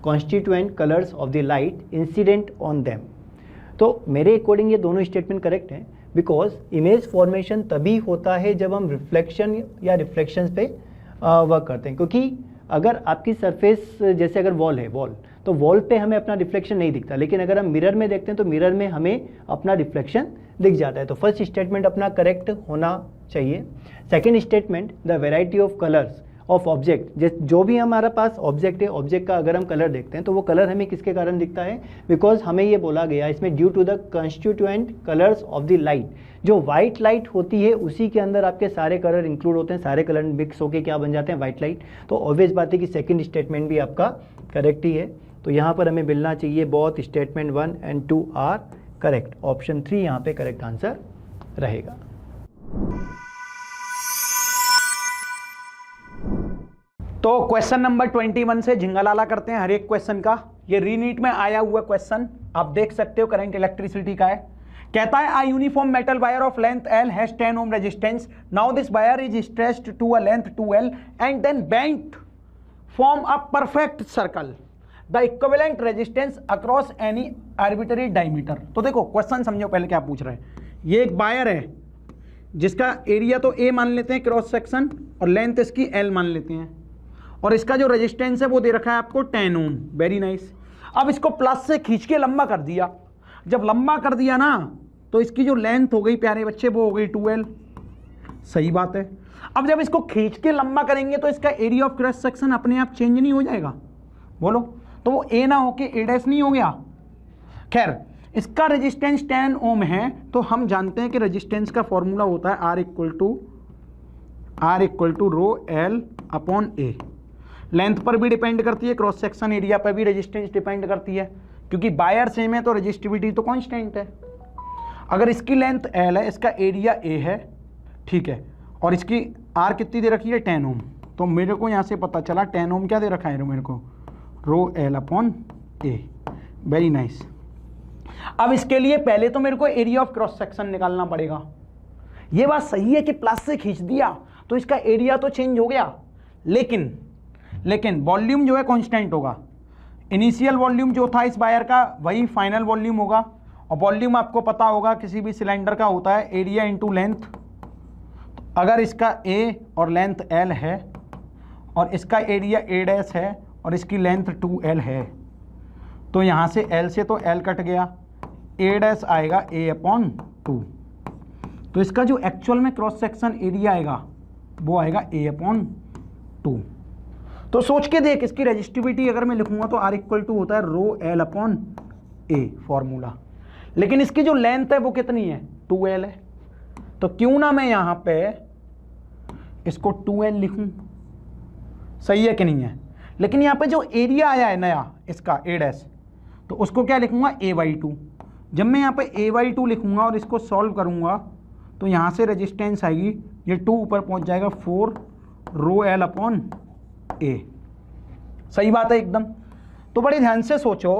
Speaker 2: constituent colors of the light incident on them. तो मेरे according ये दोनों statement correct हैं, because image formation तभी होता है जब हम रिफ्लेक्शन या रिफ्लेक्शंस पे वर्क करते हैं, क्योंकि अगर आपकी सरफेस जैसे अगर वॉल है, तो वॉल पे हमें अपना रिफ्लेक्शन नहीं दिखता, लेकिन अगर हम मिरर में देखते हैं तो मिरर में हमें अपना रिफ्लेक्शन दिख जाता है। तो फर्स्ट स्टेटमेंट अपना करेक्ट होना चाहिए। Second statement, the variety of colours of object, जो भी हमारा पास ऑब्जेक्ट है, ऑब्जेक्ट का अगर हम कलर देखते हैं तो वो कलर हमें किसके कारण दिखता है, बिकॉज हमें ये बोला गया इसमें due to the constituent colours of the light. जो वाइट लाइट होती है उसी के अंदर आपके सारे कलर इंक्लूड होते हैं, सारे कलर मिक्स होकर क्या बन जाते हैं, वाइट लाइट। तो ऑब्वियस बात है कि सेकेंड स्टेटमेंट भी आपका करेक्ट ही है। तो यहाँ पर हमें मिलना चाहिए both statement 1 and 2 are correct. Option 3 यहाँ पे करेक्ट आंसर रहेगा।
Speaker 3: तो क्वेश्चन नंबर 21 से झिंगालाला करते हैं हर एक क्वेश्चन का। ये रीनीट में आया हुआ क्वेश्चन आप देख सकते हो, करंट इलेक्ट्रिसिटी का है। कहता है a uniform metal wire of length L has 10 ohm resistance. Now this wire is stretched to a length 2L and then bent form a perfect circle. The equivalent resistance across any arbitrary diameter. तो देखो question समझो पहले क्या पूछ रहे हैं। ये एक वायर है जिसका एरिया तो ए मान लेते हैं क्रॉस सेक्शन और लेंथ इसकी एल मान लेते हैं, और इसका जो रेजिस्टेंस है वो दे रखा है आपको 10 ओम। Very nice. अब इसको प्लस से खींच के लंबा कर दिया। जब लंबा कर दिया ना तो इसकी जो लेंथ हो गई प्यारे बच्चे वो हो गई 2L। सही बात है। अब जब इसको खींच के लंबा करेंगे तो इसका एरिया ऑफ क्रॉस सेक्शन अपने आप चेंज नहीं हो जाएगा? बोलो, तो वो ए ना होके ए डैश नहीं हो गया? खैर, इसका रेजिस्टेंस 10 ओम है, तो हम जानते हैं कि रेजिस्टेंस का फॉर्मूला होता है R equal to rho L upon A. Length पर भी डिपेंड करती है, क्रॉस सेक्शन एरिया पर भी रेजिस्टेंस डिपेंड करती है, क्योंकि वायर सेम है तो रेजिस्टिविटी तो कांस्टेंट है। अगर इसकी लेंथ एल है, इसका एरिया ए है, ठीक है, और इसकी आर कितनी दे रखी है 10 ओम, तो मेरे को यहाँ से पता चला 10 ओम क्या दे रखा है मेरे को, rho L upon A. Very nice. अब इसके लिए पहले तो मेरे को एरिया ऑफ क्रॉस सेक्शन निकालना पड़ेगा। ये बात सही है कि प्लस से खींच दिया तो इसका एरिया तो चेंज हो गया, लेकिन वॉल्यूम जो है कांस्टेंट होगा। इनिशियल वॉल्यूम जो था इस वायर का वही फाइनल वॉल्यूम होगा, और वॉल्यूम आपको पता होगा किसी भी सिलेंडर का होता है एरिया इंटू लेंथ। अगर इसका ए और लेंथ एल है और इसका एरिया ए डैश है और इसकी लेंथ 2L है, तो यहाँ से L से तो L कट गया, ए डैश आएगा A अपॉन 2। तो इसका जो एक्चुअल में क्रॉस सेक्शन एरिया आएगा वो आएगा A अपॉन 2। तो सोच के देख, इसकी रेजिस्टिविटी अगर मैं लिखूंगा तो R इक्वल टू होता है रो एल अपॉन ए फॉर्मूला, लेकिन इसकी जो लेंथ है वो कितनी है 2L है, तो क्यों ना मैं यहाँ पे इसको 2L लिखूं? सही है कि नहीं है? लेकिन यहाँ पे जो एरिया आया है नया इसका ए डैश, तो उसको क्या लिखूंगा A/2। जब मैं यहाँ पे A/2 लिखूंगा और इसको सॉल्व करूंगा तो यहाँ से रेजिस्टेंस आएगी, ये 2 ऊपर पहुँच जाएगा 4 रो एल अपॉन ए। सही बात है एकदम। तो बड़े ध्यान से सोचो,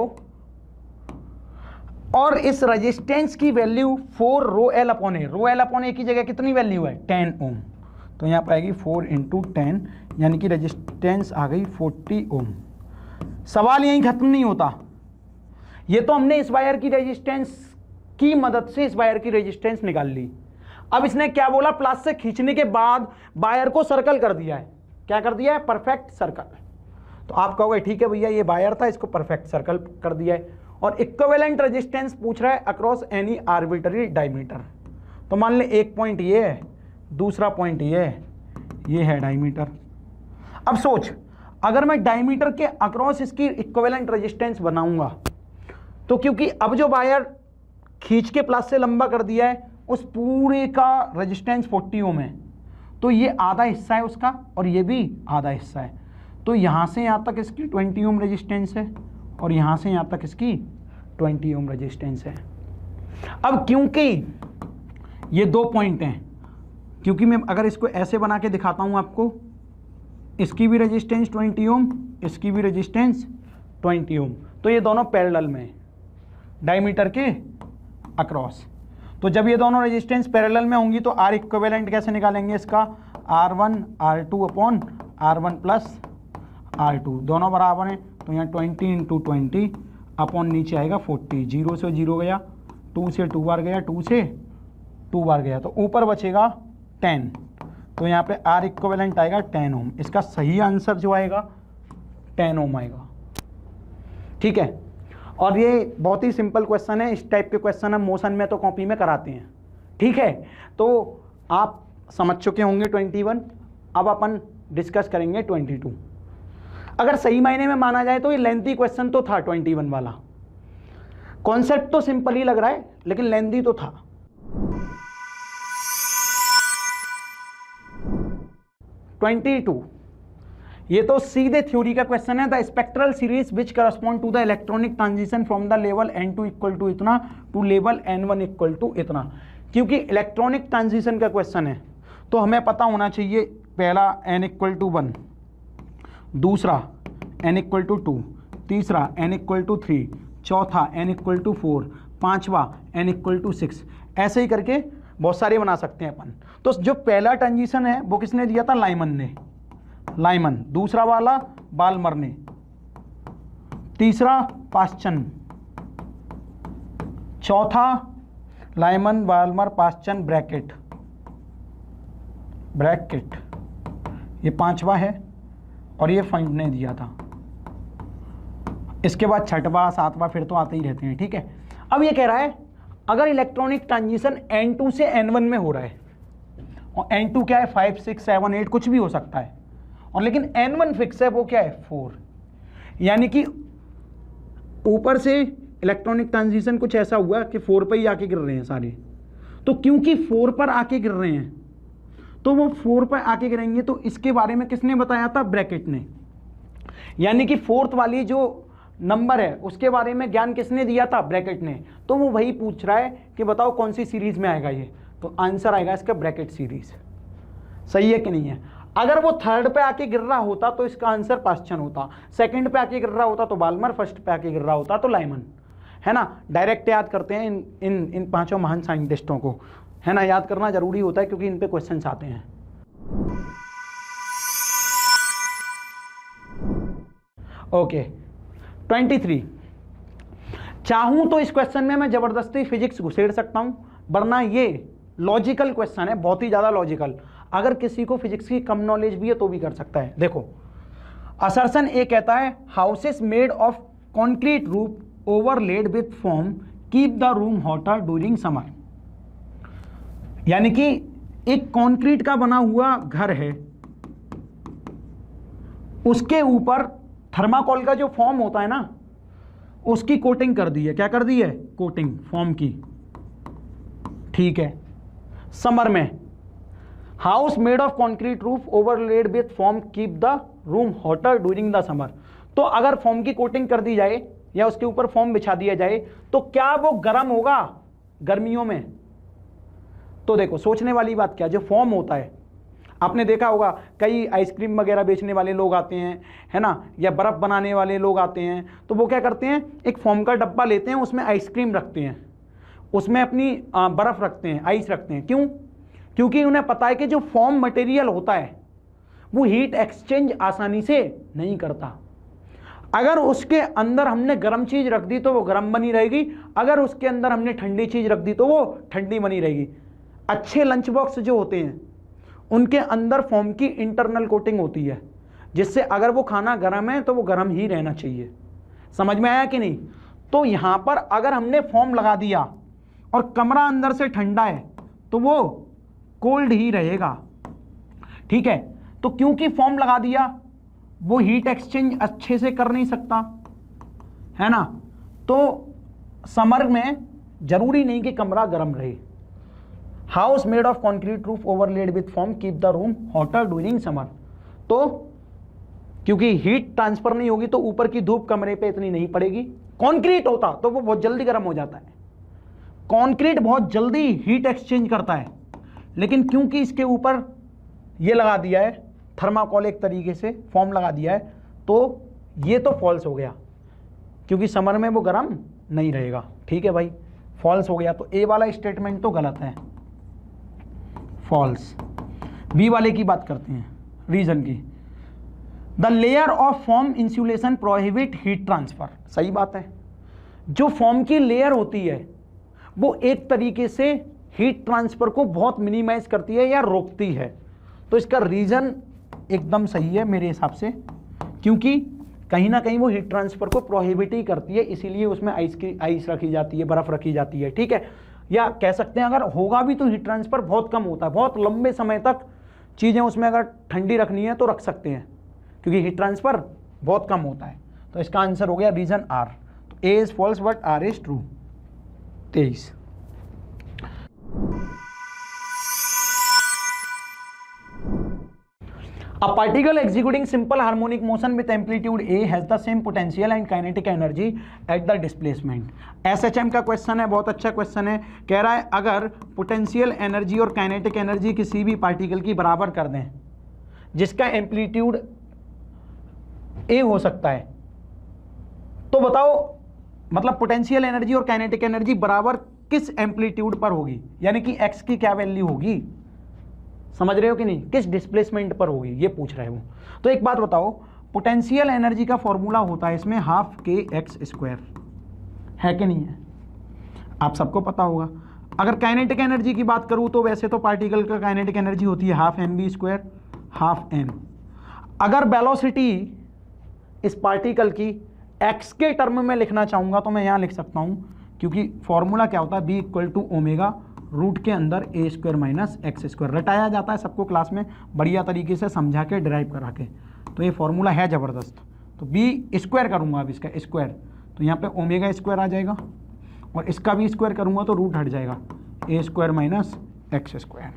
Speaker 3: और इस रेजिस्टेंस की वैल्यू 4 रो एल अपॉन ए, रो एल अपॉन ए की जगह कितनी वैल्यू है 10 ओम, तो यहाँ पर आएगी 4 इंटू 10, यानी कि रेजिस्टेंस आ गई 40 ओम। सवाल यहीं खत्म नहीं होता। ये तो हमने इस वायर की रेजिस्टेंस की मदद से इस वायर की रेजिस्टेंस निकाल ली। अब इसने क्या बोला, प्लस से खींचने के बाद वायर को सर्कल कर दिया है। क्या कर दिया है? Perfect circle. तो आप कहोगे ठीक है भैया ये वायर था, इसको परफेक्ट सर्कल कर दिया है, और इक्विवेलेंट रेजिस्टेंस पूछ रहा है अक्रॉस एनी आर्बिट्ररी डायमीटर। तो मान ले एक पॉइंट ये है, दूसरा पॉइंट ये है डायमीटर। अब सोच, अगर मैं डायमीटर के अक्रॉस इसकी इक्विवेलेंट रेजिस्टेंस बनाऊंगा, तो क्योंकि अब जो वायर खींच के प्लस से लंबा कर दिया है उस पूरे का रेजिस्टेंस 40 ओम है, तो ये आधा हिस्सा है उसका और ये भी आधा हिस्सा है, तो यहाँ से यहाँ तक इसकी 20 ओम रेजिस्टेंस है और यहाँ से यहाँ तक इसकी 20 ओम रेजिस्टेंस है। अब क्योंकि ये 2 पॉइंट हैं, क्योंकि मैं अगर इसको ऐसे बना के दिखाता हूँ आपको, इसकी भी रेजिस्टेंस 20 ओम, इसकी भी रेजिस्टेंस 20 ओम, तो ये दोनों पैरेलल में डायमीटर के अक्रॉस। तो जब ये दोनों रेजिस्टेंस पैरेलल में होंगी तो आर इक्विवेलेंट कैसे निकालेंगे इसका, R1 R2 upon R1 plus R2, दोनों बराबर हैं, तो यहाँ 20 इंटू 20 अपॉन नीचे आएगा 40, 0 से 0 गया, 2 से 2 बार गया, 2 से 2 बार गया, तो ऊपर बचेगा 10, तो यहाँ पे आर इक्विवेलेंट आएगा 10 ओम। इसका सही आंसर जो आएगा 10 ओम आएगा। ठीक है, और ये बहुत ही सिंपल क्वेश्चन है। इस टाइप के क्वेश्चन हम मोशन में तो कॉपी में कराते हैं। ठीक है, तो आप समझ चुके होंगे 21। अब अपन डिस्कस करेंगे 22। अगर सही मायने में माना जाए तो ये लेंथी क्वेश्चन तो था 21 वाला। कॉन्सेप्ट तो सिंपल ही लग रहा है लेकिन लेंथी तो था। 22, ये तो सीधे थ्योरी का क्वेश्चन है। The spectral series which correspond to the electronic transition from the level N2 equal to इतना to level N1 equal to इतना। क्योंकि इलेक्ट्रॉनिक ट्रांजिशन का क्वेश्चन है तो हमें पता होना चाहिए, पहला n इक्वल टू 1, दूसरा n इक्वल टू 2, तीसरा n इक्वल टू 3, चौथा n इक्वल टू 4, पाँचवा n इक्वल टू 6, ऐसे ही करके बहुत सारे बना सकते हैं अपन। तो जो पहला ट्रांजिशन है वो किसने दिया था, लाइमन ने, दूसरा वाला बाल्मर ने, तीसरा पाश्चन, चौथा लाइमन बाल्मर पाश्चन ब्रैकेट, ये पांचवा है और ये फंड ने दिया था। इसके बाद छठवां सातवां फिर तो आते ही रहते हैं, ठीक है। अब ये कह रहा है अगर इलेक्ट्रॉनिक ट्रांजिशन N2 से N1 में हो रहा है, और N2 क्या है 5 6 7 8 कुछ भी हो सकता है, और लेकिन N1 फिक्स है, वो क्या है 4, यानी कि ऊपर से इलेक्ट्रॉनिक ट्रांजिशन कुछ ऐसा हुआ कि 4 पर ही आके गिर रहे हैं सारे। तो क्योंकि 4 पर आके गिर रहे हैं तो वो 4 पर आके गिरेंगे, तो इसके बारे में किसने बताया था, ब्रैकेट ने, यानी कि फोर्थ वाली जो नंबर है उसके बारे में ज्ञान किसने दिया था, ब्रैकेट ने। तो वो वही पूछ रहा है कि बताओ कौन सी सीरीज में आएगा ये, तो आंसर आएगा इसका ब्रैकेट सीरीज। सही है कि नहीं है। अगर वो थर्ड पे आके गिर रहा होता तो इसका आंसर पाश्चन होता, सेकंड पे आके गिर रहा होता तो बाल्मर, फर्स्ट पे आके गिर रहा होता तो लाइमन, है ना। डायरेक्ट याद करते हैं इन पांचों महान साइंटिस्टों को, है ना, याद करना जरूरी होता है क्योंकि इन पे क्वेश्चंस आते हैं। ओके 23, चाहूं तो इस क्वेश्चन में मैं जबरदस्ती फिजिक्स घुसेड़ सकता हूं, वरना ये लॉजिकल क्वेश्चन है, बहुत ही ज्यादा लॉजिकल। अगर किसी को फिजिक्स की कम नॉलेज भी है तो भी कर सकता है। देखो असर्शन ए कहता है houses made of concrete roof overlaid with foam keep the room hotter during summer, यानी कि एक कॉन्क्रीट का बना हुआ घर है, उसके ऊपर थर्माकोल का जो फॉर्म होता है ना उसकी कोटिंग कर दी है। क्या कर दी है, कोटिंग फॉर्म की, ठीक है। समर में house made of concrete roof overlaid with foam keep the room hotter during the summer, तो अगर फॉर्म की कोटिंग कर दी जाए या उसके ऊपर फॉर्म बिछा दिया जाए तो क्या वो गर्म होगा गर्मियों में। तो देखो सोचने वाली बात क्या, जो फॉर्म होता है आपने देखा होगा कई आइसक्रीम वगैरह बेचने वाले लोग आते हैं, है ना, या बर्फ़ बनाने वाले लोग आते हैं, तो वो क्या करते हैं एक फोम का डब्बा लेते हैं, उसमें आइसक्रीम रखते हैं, उसमें अपनी बर्फ़ रखते हैं, आइस रखते हैं। क्यों, क्योंकि उन्हें पता है कि जो फॉर्म मटेरियल होता है वो हीट एक्सचेंज आसानी से नहीं करता। अगर उसके अंदर हमने गर्म चीज़ रख दी तो वो गर्म बनी रहेगी, अगर उसके अंदर हमने ठंडी चीज़ रख दी तो वो ठंडी बनी रहेगी। अच्छे लंच बॉक्स जो होते हैं उनके अंदर फोम की इंटरनल कोटिंग होती है, जिससे अगर वो खाना गर्म है तो वो गर्म ही रहना चाहिए। समझ में आया कि नहीं। तो यहाँ पर अगर हमने फोम लगा दिया और कमरा अंदर से ठंडा है तो वो कोल्ड ही रहेगा, ठीक है। तो क्योंकि फोम लगा दिया वो हीट एक्सचेंज अच्छे से कर नहीं सकता, है ना। तो समर में जरूरी नहीं कि कमरा गर्म रहे। House made of concrete roof overlaid with foam keep the room hotter during summer, तो क्योंकि हीट ट्रांसफर नहीं होगी तो ऊपर की धूप कमरे पे इतनी नहीं पड़ेगी। कॉन्क्रीट होता तो वो बहुत जल्दी गर्म हो जाता है, कॉन्क्रीट बहुत जल्दी हीट एक्सचेंज करता है, लेकिन क्योंकि इसके ऊपर ये लगा दिया है थर्माकोल, एक तरीके से फॉर्म लगा दिया है, तो ये तो फॉल्स हो गया, क्योंकि समर में वो गर्म नहीं रहेगा। ठीक है भाई, फॉल्स हो गया। तो ए वाला स्टेटमेंट तो गलत है, फॉल्स। बी वाले की बात करते हैं, रीजन की। The layer of form insulation prohibit heat transfer, सही बात है। जो फॉर्म की लेयर होती है वो एक तरीके से हीट ट्रांसफर को बहुत मिनिमाइज करती है या रोकती है। तो इसका रीजन एकदम सही है मेरे हिसाब से, क्योंकि कहीं ना कहीं वो हीट ट्रांसफर को प्रोहिबिट ही करती है, इसीलिए उसमें आइस रखी जाती है, बर्फ रखी जाती है। ठीक है, या कह सकते हैं अगर होगा भी तो हीट ट्रांसफर बहुत कम होता है, बहुत लंबे समय तक चीज़ें उसमें अगर ठंडी रखनी है तो रख सकते हैं, क्योंकि हीट ट्रांसफर बहुत कम होता है। तो इसका आंसर हो गया रीजन आर। तो A is false but R is true. 23 A particle executing simple harmonic motion with amplitude A has the same potential and kinetic energy at the displacement. SHM का question है, बहुत अच्छा question है। कह रहा है अगर पोटेंशियल एनर्जी और काइनेटिक एनर्जी किसी भी पार्टिकल की बराबर कर दें जिसका एम्पलीट्यूड A हो सकता है, तो बताओ मतलब पोटेंशियल एनर्जी और काइनेटिक एनर्जी बराबर किस एम्पलीट्यूड पर होगी, यानी कि x की क्या वैल्यू होगी, समझ रहे हो कि नहीं, किस डिस्प्लेसमेंट पर होगी, ये पूछ रहे हो। तो एक बात बताओ, पोटेंशियल एनर्जी का फॉर्मूला होता है इसमें हाफ के एक्स स्क्वायर, है कि नहीं है? आप सबको पता होगा। अगर काइनेटिक एनर्जी की बात करूं तो वैसे तो पार्टिकल का काइनेटिक एनर्जी होती है half M B square, half M. अगर वेलोसिटी इस पार्टिकल की एक्स के टर्म में लिखना चाहूंगा तो मैं यहां लिख सकता हूं, क्योंकि फॉर्मूला क्या होता है, B equal to omega root के अंदर A square minus x square. रटाया जाता है सबको क्लास में बढ़िया तरीके से समझा के ड्राइव करा के, तो ये फॉर्मूला है ज़बरदस्त। तो बी स्क्वायर करूंगा अब इसका स्क्वायर, तो यहाँ पे ओमेगा स्क्वायर आ जाएगा, और इसका भी स्क्वायर करूंगा तो रूट हट जाएगा, ए स्क्वायर माइनस एक्स स्क्वायर।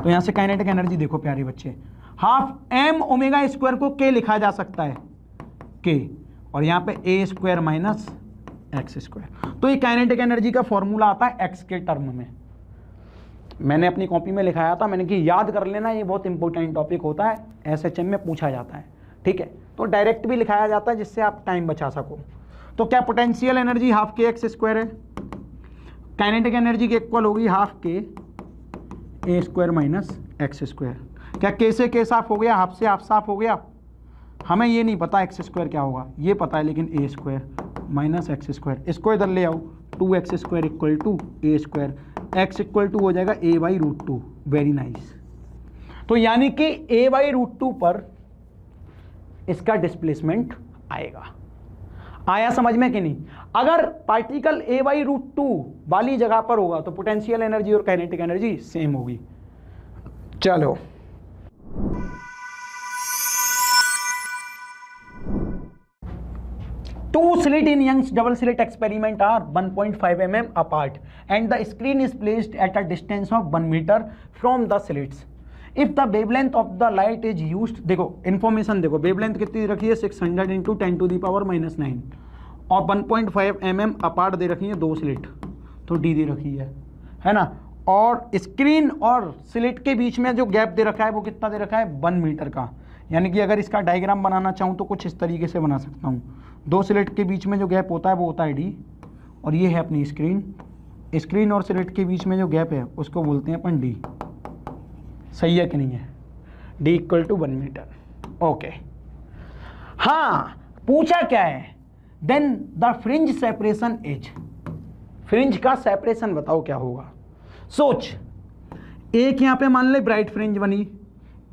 Speaker 3: तो यहाँ से काइनेटिक एनर्जी देखो प्यारे बच्चे, हाफ एम ओमेगा स्क्वायर को के लिखा जा सकता है के, और यहाँ पे ए स्क्वायर माइनस एक्स स्क्वायर। तो ये काइनेटिक एनर्जी का फॉर्मूला आता है एक्स के टर्म में। मैंने अपनी कॉपी में लिखाया था, मैंने कि याद कर लेना, ये बहुत इंपॉर्टेंट टॉपिक होता है, एसएचएम में पूछा जाता है, ठीक है। तो डायरेक्ट भी लिखाया जाता है जिससे आप टाइम बचा सको। तो क्या पोटेंशियल एनर्जी हाफ के एक्स स्क्वायर है, काइनेटिक एनर्जी के इक्वल होगी हाफ के ए स्क्वायर माइनस एक्स स्क्वायर। क्या के से के साफ हो गया, हाफ से हाफ साफ हो गया। हमें ये नहीं पता एक्स स्क्वायर क्या होगा, ये पता है लेकिन a square minus x square, इसको इधर ले आओ, 2x square equal to a square, x equal to हो जाएगा a by root two. Very nice. तो यानी कि ए बाई रूट टू पर इसका डिस्प्लेसमेंट आएगा। आया समझ में कि नहीं? अगर particle A by root two वाली जगह पर होगा तो पोटेंशियल एनर्जी और काइनेटिक एनर्जी सेम होगी। चलो two slit in Young's double slit experiment are 1.5 mm apart and the screen is placed at a distance of 1 meter from the slits. If the wavelength of the light is used, देखो information देखो, wavelength कितनी रखी है 600 into 10 to the power -9, और 1.5 mm apart दे रखी है दो slit, तो डी दे रखी है ना। और स्क्रीन और स्लिट के बीच में जो गैप दे रखा है वो कितना दे रखा है 1 मीटर का। यानी कि अगर इसका डायग्राम बनाना चाहूँ तो कुछ इस तरीके से बना सकता हूँ, दो स्लिट के बीच में जो गैप होता है वो होता है डी, और ये है अपनी स्क्रीन और स्लिट के बीच में जो गैप है उसको बोलते हैं अपन डी। सही है कि नहीं है? D equal to 1 metre. Okay, हाँ पूछा क्या है, then the fringe separation is, fringe का सेपरेशन बताओ क्या होगा। सोच, एक यहाँ पे मान ले ब्राइट फ्रिंज बनी,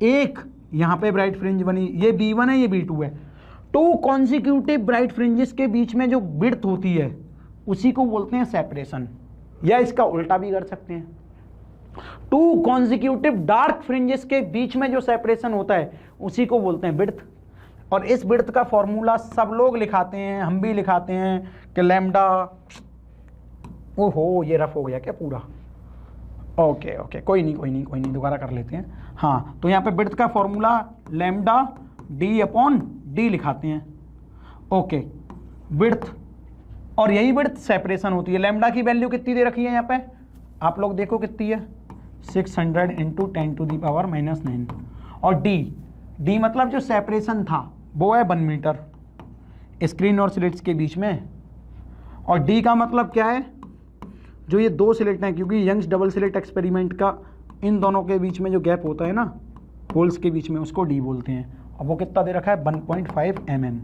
Speaker 3: एक यहाँ पे ब्राइट फ्रिंज बनी, ये B1 है ये B2 है, टू कॉन्सिक्यूटिव ब्राइट फ्रिंजेस के बीच में जो विड्थ होती है उसी को बोलते हैं सेपरेशन, या इसका उल्टा भी कर सकते हैं, टू कॉन्सिक्यूटिव डार्क फ्रिंजेस के बीच में जो सेपरेशन होता है उसी को बोलते हैं विड्थ। और इस विड्थ का फॉर्मूला सब लोग लिखाते हैं, हम भी लिखाते हैं कि लैम्डा, ओहो ये रफ हो गया क्या पूरा, ओके कोई नहीं दोबारा कर लेते हैं। हाँ, तो यहाँ पे विड्थ का formula lambda D upon D लिखाते हैं। ओके, विड्थ, और यही विड्थ सेपरेशन होती है। लैम्डा की वैल्यू कितनी दे रखी है यहाँ पे, आप लोग देखो कितनी है, 600 इंटू 10 टू दी पावर -9, और डी मतलब जो सेपरेशन था वो है 1 मीटर स्क्रीन और स्लिट्स के बीच में, और डी का मतलब क्या है, जो ये दो स्लिट हैं, क्योंकि यंग्स डबल स्लिट एक्सपेरिमेंट का इन दोनों के बीच में जो गैप होता है ना होल्स के बीच में, उसको डी बोलते हैं। और वो कितना दे रखा है 1.5 mm,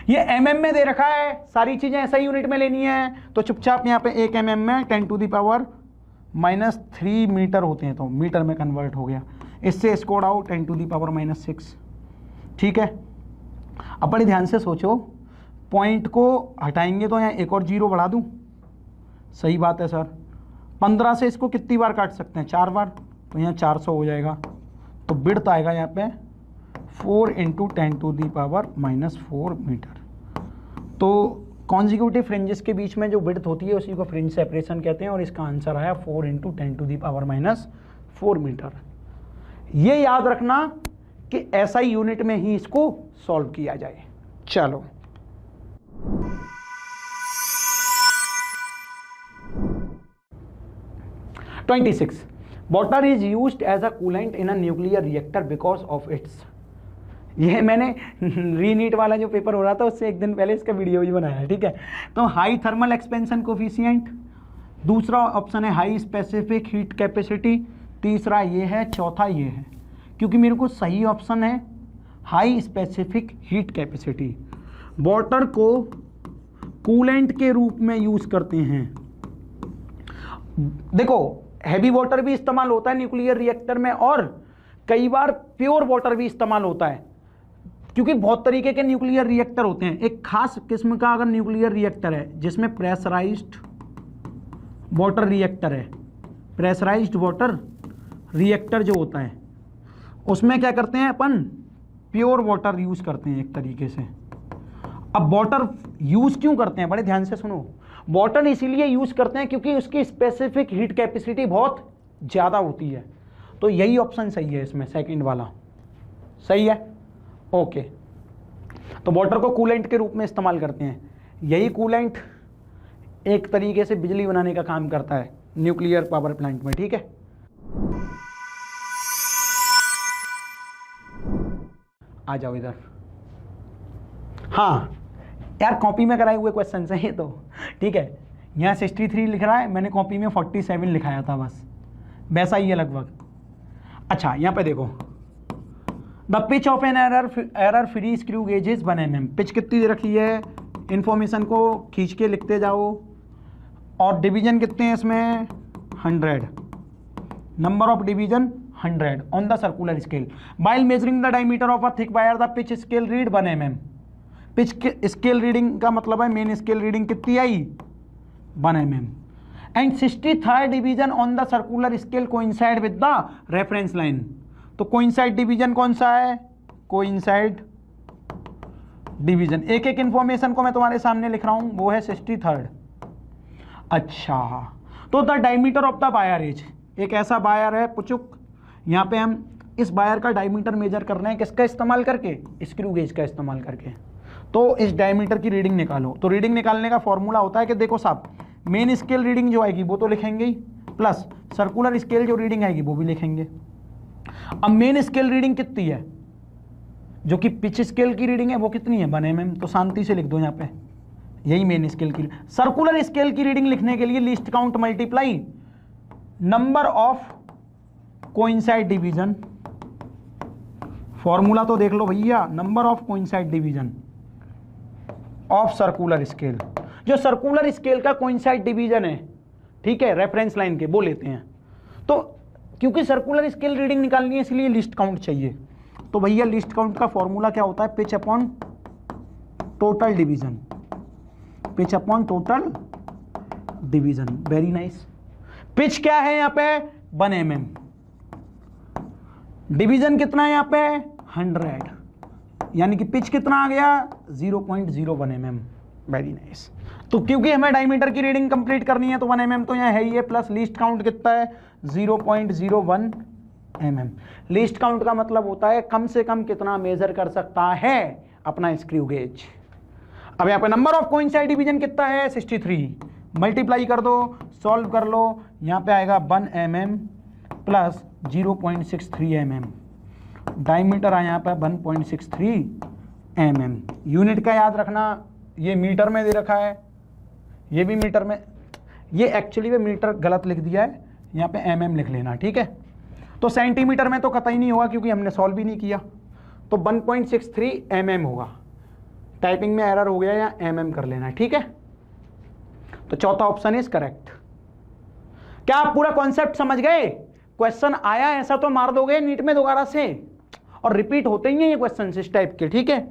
Speaker 3: ये mm में दे रखा है, सारी चीज़ें ऐसा यूनिट में लेनी है, तो चुपचाप यहाँ पे 1 mm में 10 टू दी पावर -3 मीटर होते हैं, तो मीटर में कन्वर्ट हो गया, इससे इसको उड़ाओ 10 टू दी पावर -6। ठीक है, अब बड़े ध्यान से सोचो, पॉइंट को हटाएंगे तो यहाँ एक और जीरो बढ़ा दूँ, सही बात है सर, 15 से इसको कितनी बार काट सकते हैं, 4 बार, तो यहाँ 400 हो जाएगा, तो विड्थ आएगा यहाँ पे 4 into 10 to the power -4 metre. तो कॉन्जिक्यूटिव फ्रिंजेस के बीच में जो विड्थ होती है उसी को फ्रिंज सेपरेशन कहते हैं, और इसका आंसर आया 4 into 10 to the power -4 metre. ये याद रखना कि SI यूनिट में ही इसको सॉल्व किया जाए। चलो water is used as a coolant in a nuclear reactor because of its, ये मैंने रीनीट वाला जो पेपर हो रहा था उससे एक दिन पहले इसका वीडियो भी बनाया है। ठीक है, तो हाई थर्मल एक्सपेंशन कोफिशिएंट, दूसरा ऑप्शन है हाई स्पेसिफिक हीट कैपेसिटी, तीसरा ये है, चौथा ये है। क्योंकि मेरे को सही ऑप्शन है high specific heat capacity, water को कूलेंट के रूप में यूज करते हैं। देखो हैवी वाटर भी इस्तेमाल होता है न्यूक्लियर रिएक्टर में, और कई बार प्योर वाटर भी इस्तेमाल होता है, क्योंकि बहुत तरीके के न्यूक्लियर रिएक्टर होते हैं। एक खास किस्म का अगर न्यूक्लियर रिएक्टर है जिसमें प्रेशराइज्ड वाटर रिएक्टर है, प्रेशराइज्ड वाटर रिएक्टर जो होता है उसमें क्या करते हैं अपन, प्योर वाटर यूज करते हैं एक तरीके से। अब वाटर यूज क्यों करते हैं, बड़े ध्यान से सुनो, वाटर इसीलिए यूज करते हैं क्योंकि उसकी स्पेसिफिक हीट कैपेसिटी बहुत ज्यादा होती है। तो यही ऑप्शन सही है इसमें, सेकंड वाला सही है। ओके, तो वाटर को कूलेंट के रूप में इस्तेमाल करते हैं। यही कूलेंट एक तरीके से बिजली बनाने का काम करता है न्यूक्लियर पावर प्लांट में, ठीक है। आ जाओ इधर। हाँ यार, कॉपी में कराए हुए क्वेश्चन है ये तो, ठीक है। यहाँ 63 लिख रहा है, मैंने कॉपी में 47 लिखाया था, बस वैसा ही है लगभग। अच्छा यहाँ पे देखो, the pitch of an error free screw gauge is 1 mm। Pitch कितनी दे रखी है, इंफॉर्मेशन को खींच के लिखते जाओ, और डिवीजन कितने हैं इसमें 100, number of division 100 on the circular scale. While measuring the diameter of a thick wire the pitch scale read 1 mm। Pitch scale reading का मतलब है मेन स्केल रीडिंग कितनी आई 1 mm। And 63rd division on the circular scale coincide with the reference line. तो coincide division कौन सा है, coincide division, एक एक इंफॉर्मेशन को मैं तुम्हारे सामने लिख रहा हूं, वो है 63rd। अच्छा, तो the diameter of the wire is, एक ऐसा वायर है पुचुक, यहाँ पे हम इस वायर का डायमीटर मेजर कर रहे हैं, किसका इस्तेमाल करके, स्क्रू गेज का इस्तेमाल करके। तो इस डायमीटर की रीडिंग निकालो। तो रीडिंग निकालने का फॉर्मूला होता है कि देखो साहब, मेन स्केल रीडिंग जो आएगी वो तो लिखेंगे ही, प्लस सर्कुलर स्केल जो रीडिंग आएगी वो भी लिखेंगे। अब मेन स्केल रीडिंग कितनी है, जो कि पिच स्केल की रीडिंग है वो कितनी है 1 mm, तो शांति से लिख दो यहाँ पे, यही मेन स्केल की। सर्कुलर स्केल की रीडिंग लिखने के लिए least count multiply number of coincide division, formula तो देख लो भैया, number of coincide division of circular scale. जो सर्कुलर स्केल का कोइंसाइड डिवीजन है, ठीक है, रेफरेंस लाइन के, वो लेते हैं। तो क्योंकि सर्कुलर स्केल रीडिंग निकालनी है इसलिए लिस्ट काउंट चाहिए। तो भैया लिस्ट काउंट का फॉर्मूला क्या होता है, pitch upon total division, pitch upon total division. Very nice. Pitch क्या है यहाँ पे 1 mm, डिवीजन कितना है यहाँ पे 100, यानी कि पिच कितना आ गया 0.01 mm। Very nice. तो क्योंकि हमें डायमीटर की रीडिंग कंप्लीट करनी है तो 1 mm तो यहाँ है ही है, प्लस लीस्ट काउंट कितना है 0.01 mm। लीस्ट काउंट का मतलब होता है कम से कम कितना मेजर कर सकता है अपना स्क्रू गेज। अब यहाँ पे नंबर ऑफ कोइंसाइड डिवीजन कितना है 63, मल्टीप्लाई कर दो, सॉल्व कर लो, यहाँ पे आएगा 1 mm प्लस 0.63 mm। डायमीटर आया यहाँ पे 1.63 mm। यूनिट का याद रखना, ये मीटर में दे रखा है, ये भी मीटर में, ये एक्चुअली में मीटर गलत लिख दिया है, यहाँ पे mm लिख लेना, ठीक है। तो सेंटीमीटर में तो कतई नहीं होगा क्योंकि हमने सॉल्व भी नहीं किया, तो 1.63 mm होगा। टाइपिंग में एरर हो गया या mm कर लेना, ठीक है। तो चौथा ऑप्शन इज करेक्ट। क्या आप पूरा कॉन्सेप्ट समझ गए? क्वेश्चन आया ऐसा तो मार दोगे नीट में दोबारा से, और रिपीट होते ही हैं ये क्वेश्चन इस टाइप के, ठीक है,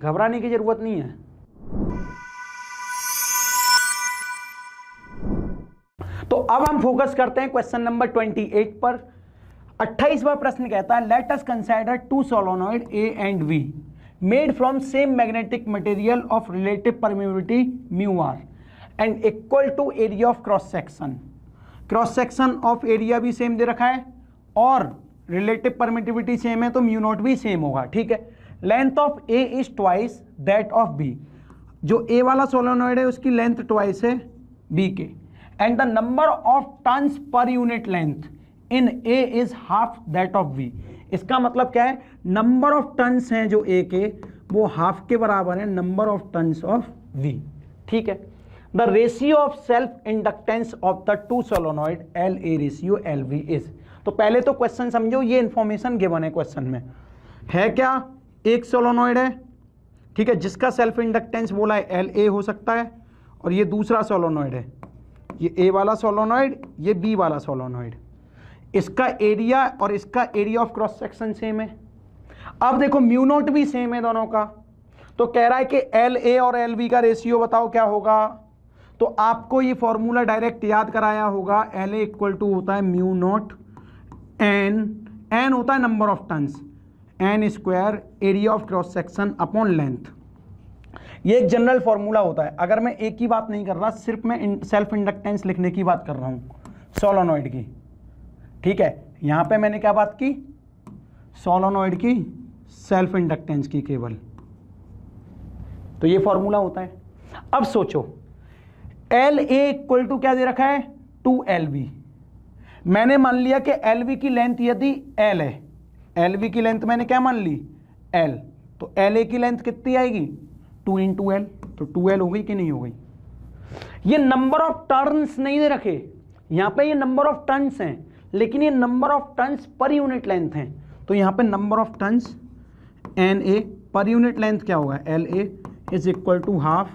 Speaker 3: घबराने की जरूरत नहीं है। तो अब हम फोकस करते हैं क्वेश्चन नंबर 28 पर। 28वां प्रश्न कहता है let us consider 2 solenoid A and V made from same magnetic material of relative permeability μr and equal to area of cross section. Cross section of area भी सेम दे रखा है और रिलेटिव परमिटिविटी सेम है तो μ0 भी same होगा, ठीक है। Length of A is twice that of B, जो A वाला सोलेनॉइड है उसकी लेंथ ट्वाइस है B के, and the number of turns per unit length in A is half that of V। इसका मतलब क्या है, नंबर ऑफ टर्न्स हैं जो A के वो हाफ के बराबर है number of turns of V, ठीक है। The ratio of self inductance of the 2 solenoid LA ratio LV is. तो पहले तो क्वेश्चन समझो, ये इंफॉर्मेशन गिवन है क्वेश्चन में, है क्या एक सोलोनॉइड है, ठीक है, जिसका सेल्फ इंडक्टेंस बोला है LA हो सकता है, और ये दूसरा सोलोनॉइड है, ये A वाला सोलोनॉइड, ये B वाला सोलोनॉइड। इसका एरिया और इसका area of cross section same है। अब देखो म्यू नॉट भी सेम है दोनों का, तो कह रहा है कि LA और LB का रेशियो बताओ क्या होगा। तो आपको ये फॉर्मूला डायरेक्ट याद कराया होगा, LA इक्वल टू होता है म्यू नॉट N होता है number of turns, N square area of cross section upon length. ये एक जनरल फॉर्मूला होता है। अगर मैं एक की बात नहीं कर रहा, सिर्फ मैं सेल्फ इंडक्टेंस लिखने की बात कर रहा हूँ सोलोनॉइड की, ठीक है। यहाँ पे मैंने क्या बात की, सोलोनॉइड की सेल्फ इंडक्टेंस की केवल। तो ये फॉर्मूला होता है। अब सोचो LA इक्वल टू क्या दे रखा है 2LB। मैंने मान लिया कि LB की लेंथ यदि L है, LB की लेंथ मैंने क्या मान ली L, तो LA की लेंथ कितनी आएगी 2 इंटू L, तो 2L हो गई कि नहीं हो गई। ये नंबर ऑफ टर्न्स नहीं दे रखे, यहां पे ये नंबर ऑफ टर्न्स हैं, लेकिन ये number of turns per unit length हैं। तो यहां पे number of turns NA per unit length क्या होगा LA is equal to half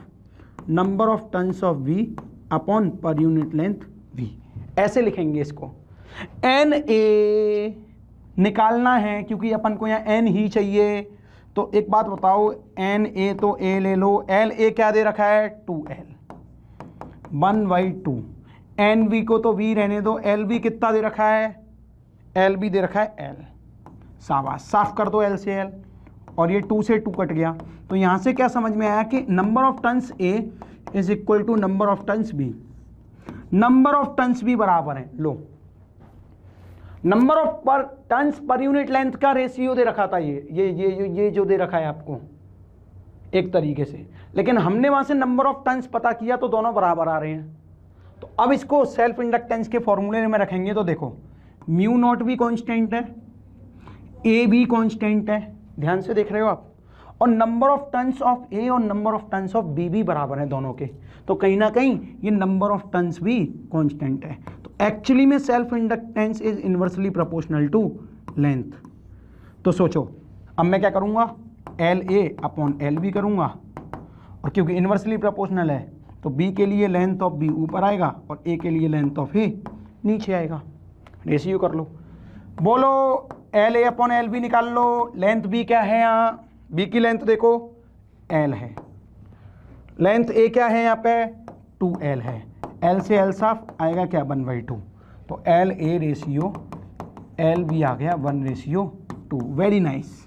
Speaker 3: number of turns of V upon per unit length V। ऐसे लिखेंगे इसको। NA निकालना है क्योंकि अपन को यहाँ N ही चाहिए। तो एक बात बताओ, NA तो A ले लो, LA क्या दे रखा है 2L 1/2, NB को तो V रहने दो, LB कितना दे रखा है LB दे रखा है L। शाबाश, साफ कर दो L से L, और ये 2 से 2 कट गया। तो यहाँ से क्या समझ में आया कि number of turns A is equal to number of turns B। Number of turns भी बराबर है, लो number of per turns per unit length का रेशियो दे रखा था ये जो दे रखा है आपको एक तरीके से, लेकिन हमने वहां से नंबर ऑफ टर्न्स पता किया तो दोनों बराबर आ रहे हैं। तो अब इसको सेल्फ इंडक्टेंस के फॉर्मूले में रखेंगे तो देखो म्यू नॉट भी कांस्टेंट है, A भी कांस्टेंट है, ध्यान से देख रहे हो आप, और number of turns of A और number of turns of B भी बराबर है दोनों के। तो कहीं ना कहीं ये नंबर ऑफ टर्न्स भी कांस्टेंट है। तो एक्चुअली में self inductance is inversely proportional to length. तो सोचो अब मैं क्या करूंगा LA अपॉन LB करूंगा, और क्योंकि इनवर्सली प्रोपोर्शनल है तो B के लिए लेंथ ऑफ B ऊपर आएगा और A के लिए लेंथ ऑफ A नीचे आएगा। रेशियो कर लो, बोलो LA अपॉन LB निकाल लो। लेंथ B क्या है, यहाँ B की लेंथ देखो L है, लेंथ A क्या है यहाँ पे 2L है, L से L साफ आएगा क्या 1/2, तो LA रेशियो LB आ गया 1/2। Very nice,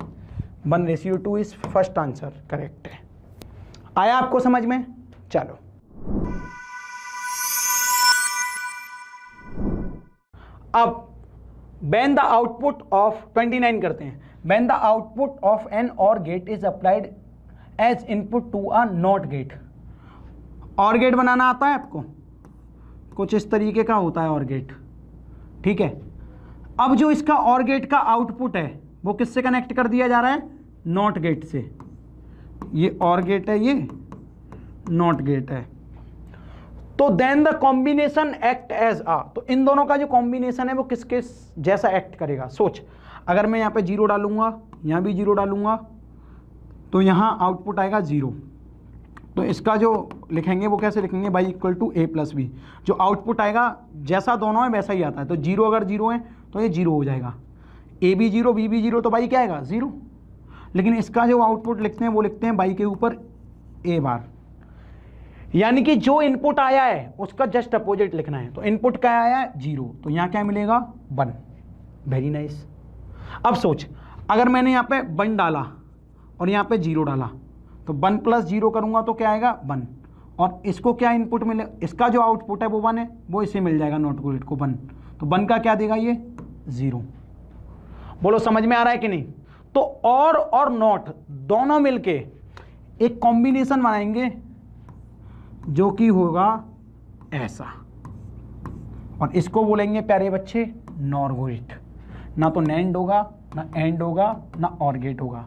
Speaker 3: 1/2 is first answer correct है। आया आपको समझ में? चलो अब when the output of 29 करते हैं, when the output of an OR gate is applied as input to a NOT gate। OR gate बनाना आता है आपको? कुछ इस तरीके का होता है OR gate, ठीक है। अब जो इसका OR gate का आउटपुट है वो किससे कनेक्ट कर दिया जा रहा है NOT gate से। ये OR gate है, ये NOT gate है। तो then the combination act as आ, तो इन दोनों का जो कॉम्बिनेशन है वो किसके जैसा एक्ट करेगा। सोच, अगर मैं यहाँ पे 0 डालूंगा, यहाँ भी 0 डालूंगा, तो यहाँ आउटपुट आएगा 0। तो इसका जो लिखेंगे वो कैसे लिखेंगे y equal to A plus B. जो आउटपुट आएगा जैसा दोनों है वैसा ही आता है। तो 0 अगर 0 है तो ये 0 हो जाएगा, A भी 0 B भी 0, तो y क्या आएगा 0। लेकिन इसका जो आउटपुट लिखते हैं वो लिखते हैं y के ऊपर A बार, यानी कि जो इनपुट आया है उसका जस्ट अपोजिट लिखना है। तो इनपुट क्या आया है 0, तो यहाँ क्या मिलेगा 1। Very nice. अब सोच, अगर मैंने यहाँ पे 1 डाला और यहाँ पे 0 डाला, तो 1 प्लस 0 करूँगा तो क्या आएगा 1, और इसको क्या इनपुट मिले, इसका जो आउटपुट है वो 1 है, वो इसे मिल जाएगा नॉट गेट को 1। तो 1 का क्या देगा ये 0। बोलो समझ में आ रहा है कि नहीं? तो और नॉट दोनों मिलके एक कॉम्बिनेशन बनाएंगे जो कि होगा ऐसा, और इसको बोलेंगे प्यारे बच्चे नॉर गेट। ना तो नैंड होगा, ना एंड होगा, ना और गेट होगा।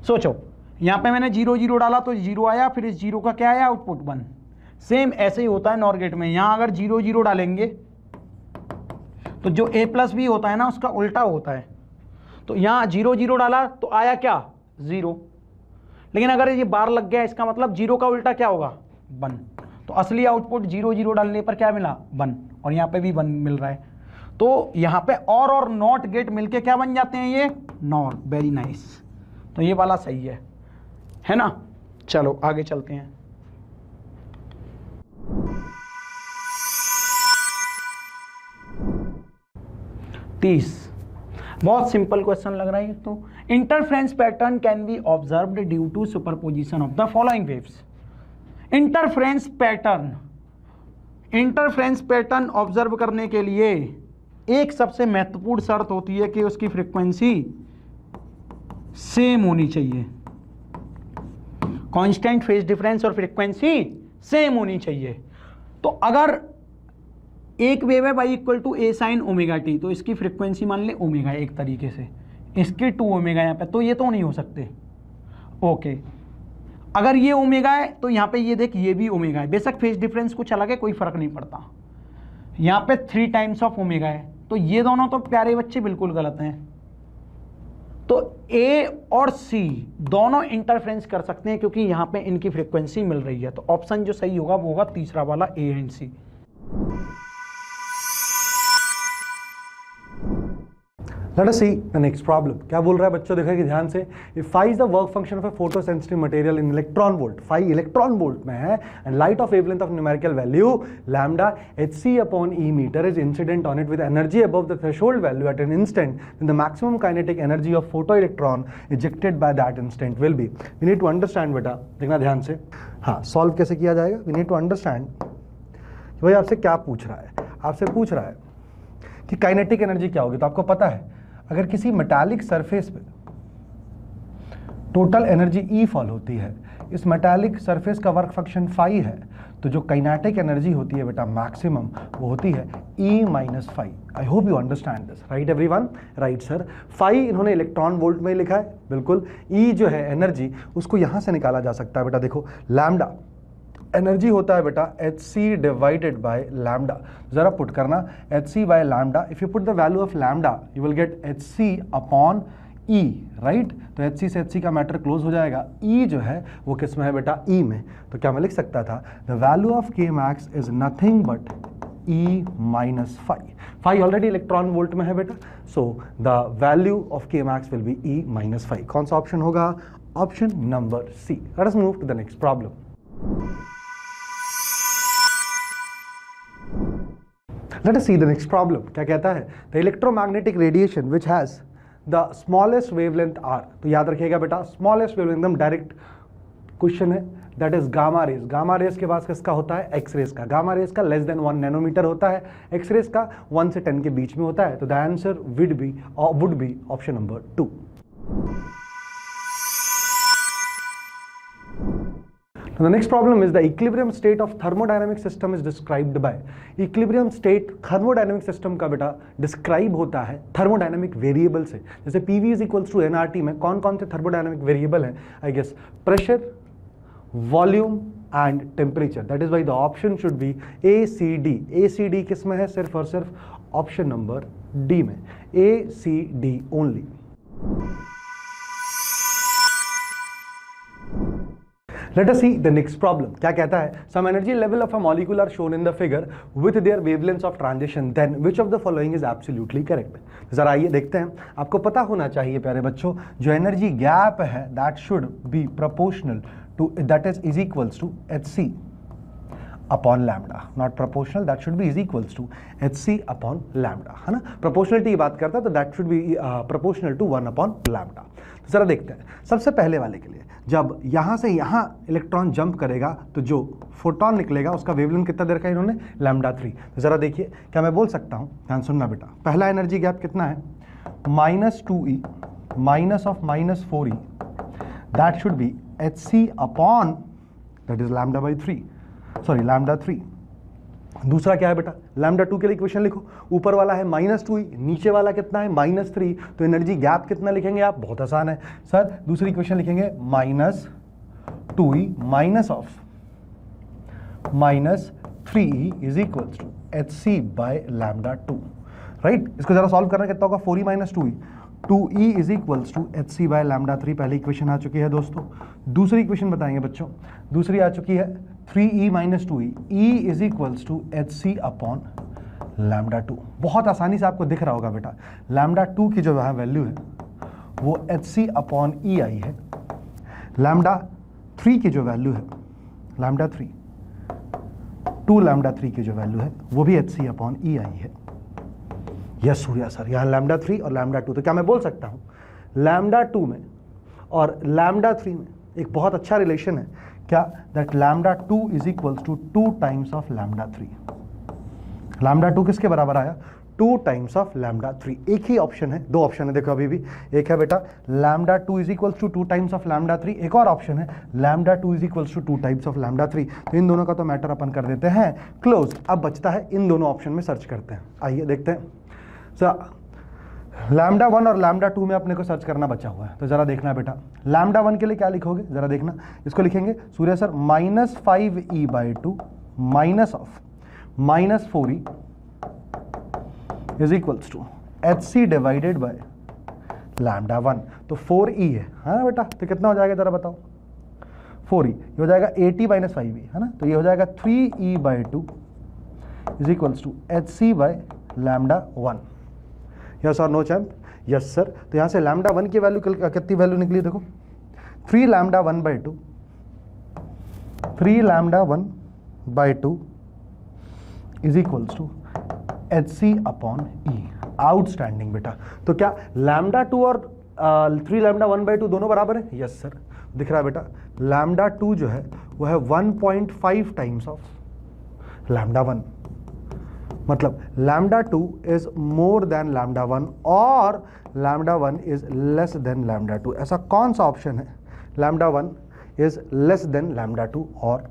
Speaker 3: सोचो यहाँ पे मैंने 0 0 डाला तो 0 आया, फिर इस 0 का क्या आया आउटपुट 1। सेम ऐसे ही होता है नॉर गेट में। यहाँ अगर 0 0 डालेंगे तो जो A प्लस बी होता है ना उसका उल्टा होता है। तो यहाँ 0 0 डाला तो आया क्या 0, लेकिन अगर ये बार लग गया इसका मतलब 0 का उल्टा क्या होगा 1, तो असली आउटपुट 0 0 डालने पर क्या मिला 1, और यहाँ पे भी 1 मिल रहा है। तो यहाँ पे और नॉट गेट मिलके क्या बन जाते हैं ये नॉर। वेरी नाइस, तो ये वाला सही है ना। चलो आगे चलते हैं। बहुत सिंपल क्वेश्चन लग रहा है। तो interference pattern can be observed due to superposition of the following waves. Interference pattern observe करने के लिए एक सबसे महत्वपूर्ण शर्त होती है कि उसकी फ्रीक्वेंसी सेम होनी चाहिए। कांस्टेंट फेज डिफरेंस और फ्रीक्वेंसी सेम होनी चाहिए। तो अगर एक वेव है y equal to A sine omega T, तो इसकी फ्रीक्वेंसी मान ले ओमेगा है एक तरीके से, इसकी 2 ओमेगा यहाँ पे, तो ये तो नहीं हो सकते। ओके, अगर ये ओमेगा है तो यहाँ पे ये देख ये भी ओमेगा है, बेशक फेज डिफरेंस कुछ अलग है, कोई फर्क नहीं पड़ता। यहाँ पे 3 टाइम्स ऑफ ओमेगा है, तो ये दोनों तो प्यारे बच्चे बिल्कुल गलत हैं। तो ए और सी दोनों इंटरफ्रेंस कर सकते हैं क्योंकि यहाँ पे इनकी फ्रीक्वेंसी मिल रही है। तो ऑप्शन जो सही होगा वो होगा तीसरा वाला, A and C.
Speaker 4: Let us see the next problem. क्या बोल रहा है बच्चों, देखा कि ध्यान से, if phi is the work function of a photosensitive material in electron volt, phi electron volt में है, and light of wavelength of numerical value lambda hc upon e meter is incident on it with energy above the threshold value at an instant, then the maximum kinetic energy of photoelectron ejected by that instant will be. We need to understand बेटा, देखना ध्यान से, हाँ solve कैसे किया जाएगा। We need to understand कि भाई आपसे क्या पूछ रहा है, आपसे पूछ रहा है कि काइनेटिक एनर्जी क्या होगी। तो आपको पता है अगर किसी मेटालिक सरफेस पे टोटल एनर्जी ई फॉल होती है, इस मेटालिक सरफेस का वर्क फंक्शन फाई है, तो जो काइनेटिक एनर्जी होती है बेटा मैक्सिमम वो होती है E minus phi. I hope you understand this, right everyone? Right sir. Phi इन्होंने इलेक्ट्रॉन वोल्ट में लिखा है, बिल्कुल। ई जो है एनर्जी, उसको यहां से निकाला जा सकता है बेटा। देखो लैम्डा एनर्जी होता है बेटा H C divided by lambda. जरा पुट करना H C by lambda. If you put the value of lambda you will get H C upon E, right? तो एच सी से एच सी का मैटर क्लोज हो जाएगा। ई जो है वो किस में है बेटा? ई में। तो क्या मैं लिख सकता था the value of K max is nothing but E minus phi. Phi already electron volt में है बेटा, so the value of K max will be E minus phi. कौन सा ऑप्शन होगा? Option number C. Let us move to the next problem. Let us see the next problem. क्या कहता है? The electromagnetic radiation which has the smallest wavelength r. तो याद रखिएगा बेटा smallest wavelength एकदम डायरेक्ट क्वेश्चन है, that is gamma rays. Gamma rays के पास किसका होता है? X rays का। Gamma rays का less than 1 नैनोमीटर होता है, X rays का 1 से 10 के बीच में होता है। तो the answer would be option number 2. Now the next problem is the equilibrium state of thermodynamic system is described by. Equilibrium state thermodynamic system का बेटा describe होता है thermodynamic variable से। जैसे PV is equals to nRT में कौन कौन से thermodynamic variable हैं? I guess pressure, volume and temperature. That is why the option should be ACD. ACD किस में है? सिर्फ और सिर्फ option number D में। ACD only. Let us see the next problem. क्या कहता है? Some energy level of a molecule are shown in the figure with their wavelengths of transition. Then which of the following is absolutely correct? जरा आइए देखते हैं। आपको पता होना चाहिए प्यारे बच्चों, जो एनर्जी गैप है that should be proportional to, that is equals to hc upon lambda. Not proportional, that should be is equals to hc upon lambda, है ना? Proportionality की बात करता है तो that should be proportional to 1 upon lambda. तो जरा देखते हैं सबसे पहले वाले के लिए, जब यहाँ से यहाँ इलेक्ट्रॉन जंप करेगा तो जो फोटोन निकलेगा उसका वेवलेंथ कितना दे रखा है इन्होंने? λ3। तो जरा देखिए क्या मैं बोल सकता हूँ, ध्यान सुनना बेटा। पहला एनर्जी गैप कितना है? -2e minus of -4e, that should be hc upon that is λ3। दूसरा क्या है बेटा? λ2 के लिए इक्वेशन लिखो, ऊपर वाला है -2e, नीचे वाला कितना है? -3। तो एनर्जी गैप कितना लिखेंगे आप? बहुत आसान है सर, दूसरी इक्वेशन लिखेंगे -2e minus of -3e is equals to hc by λ2, right? इसको जरा सॉल्व करना कितना होगा? 4e - 2e, 2e is equals to H C by lambda 3, पहली इक्वेशन आ चुकी है दोस्तों। दूसरी इक्वेशन बताएंगे बच्चों, दूसरी आ चुकी है 3e minus 2e, e is equals to H C upon lambda 2। बहुत आसानी से आपको दिख रहा होगा बेटा, लैम्डा 2 की जो वैल्यू है वो एच सी अपॉन ई आई है, लैम्डा 3 की जो वैल्यू है, लैम्डा 3 2 लैम्डा 3 की जो वैल्यू है वो भी एच सी अपॉन ई आई है। यस सूर्या सर, यहाँ लैम्डा 3 और लैम्डा 2, तो क्या मैं बोल सकता हूँ लैम्डा 2 में और लैम्डा 3 में एक बहुत अच्छा रिलेशन है, क्या, that lambda 2 is equals to 2 times of lambda 3। Lambda 2 किसके बराबर आया, 2 टाइम्स ऑफ लैम्डा 3। एक ही ऑप्शन है, दो ऑप्शन है देखो अभी भी, एक है बेटा lambda 2 is equals to 2 times of lambda 3, एक और ऑप्शन है lambda 2 is equals to 2 times of lambda 3। तो इन दोनों का तो मैटर अपन कर देते हैं क्लोज। अब बचता है इन दोनों ऑप्शन में सर्च करते हैं, आइए देखते हैं। लैम्डा 1 और लैम्डा 2 में अपने को सर्च करना बचा हुआ है, तो जरा देखना बेटा लैम्डा 1 के लिए क्या लिखोगे, जरा देखना, इसको लिखेंगे Surya sir -5e/2 minus of -4e is equals to H C divided by lambda 1। तो 4e है, हाँ बेटा, तो कितना हो जाएगा जरा बताओ, 4e ये हो जाएगा 80 माइनस 5e, है ना, तो ये हो जाएगा 3e/2 is equals to H C by lambda 1। Yes और नो चैम्प, यस सर। तो यहाँ से लैम्डा 1 की वैल्यू कितनी वैल्यू निकली देखो, 3 lambda 1/2, 3 lambda 1/2 is equals to H C upon E. Outstanding बेटा। तो क्या लैम्डा 2 और 3 लैम्डा 1/2 दोनों बराबर है, यस सर। दिख रहा है बेटा लैम्डा 2 जो है वो है 1.5 टाइम्स ऑफ लैम्डा 1, मतलब lambda 2 is more than lambda 1 और lambda 1 is less than lambda 2। ऐसा कौन सा ऑप्शन है, lambda 1 is less than lambda 2, और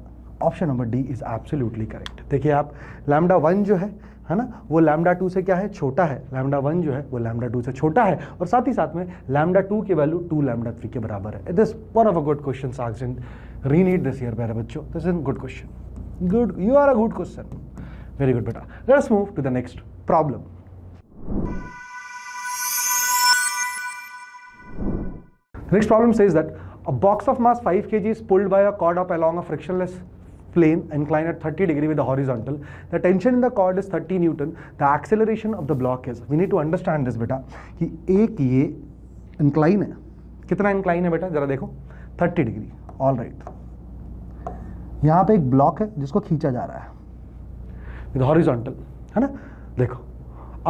Speaker 4: option number D is absolutely correct. देखिए आप, लैम्डा 1 जो है ना, वो लैम्डा 2 से क्या है, छोटा है, लैम्डा 1 जो है वो लैम्डा 2 से छोटा है, और साथ ही साथ में लैम्डा 2 की वैल्यू 2 लैम्डा 3 के बराबर है। This one of a good question asked in re-NEET this year मेरे बच्चों, this is good question, good, you are a good question, very good beta. Let's move to the next problem. The next problem says that a box of mass 5 kg is pulled by a cord up along a frictionless plane inclined at 30 degree with the horizontal. The tension in the cord is 30 Newton. The acceleration of the block is, we need to understand this beta, कि एक ये incline है, कितना incline है बेटा जरा देखो, 30 degree, all right। यहाँ पे एक ब्लॉक है जिसको खींचा जा रहा है विद हॉरिजॉन्टल, है ना, देखो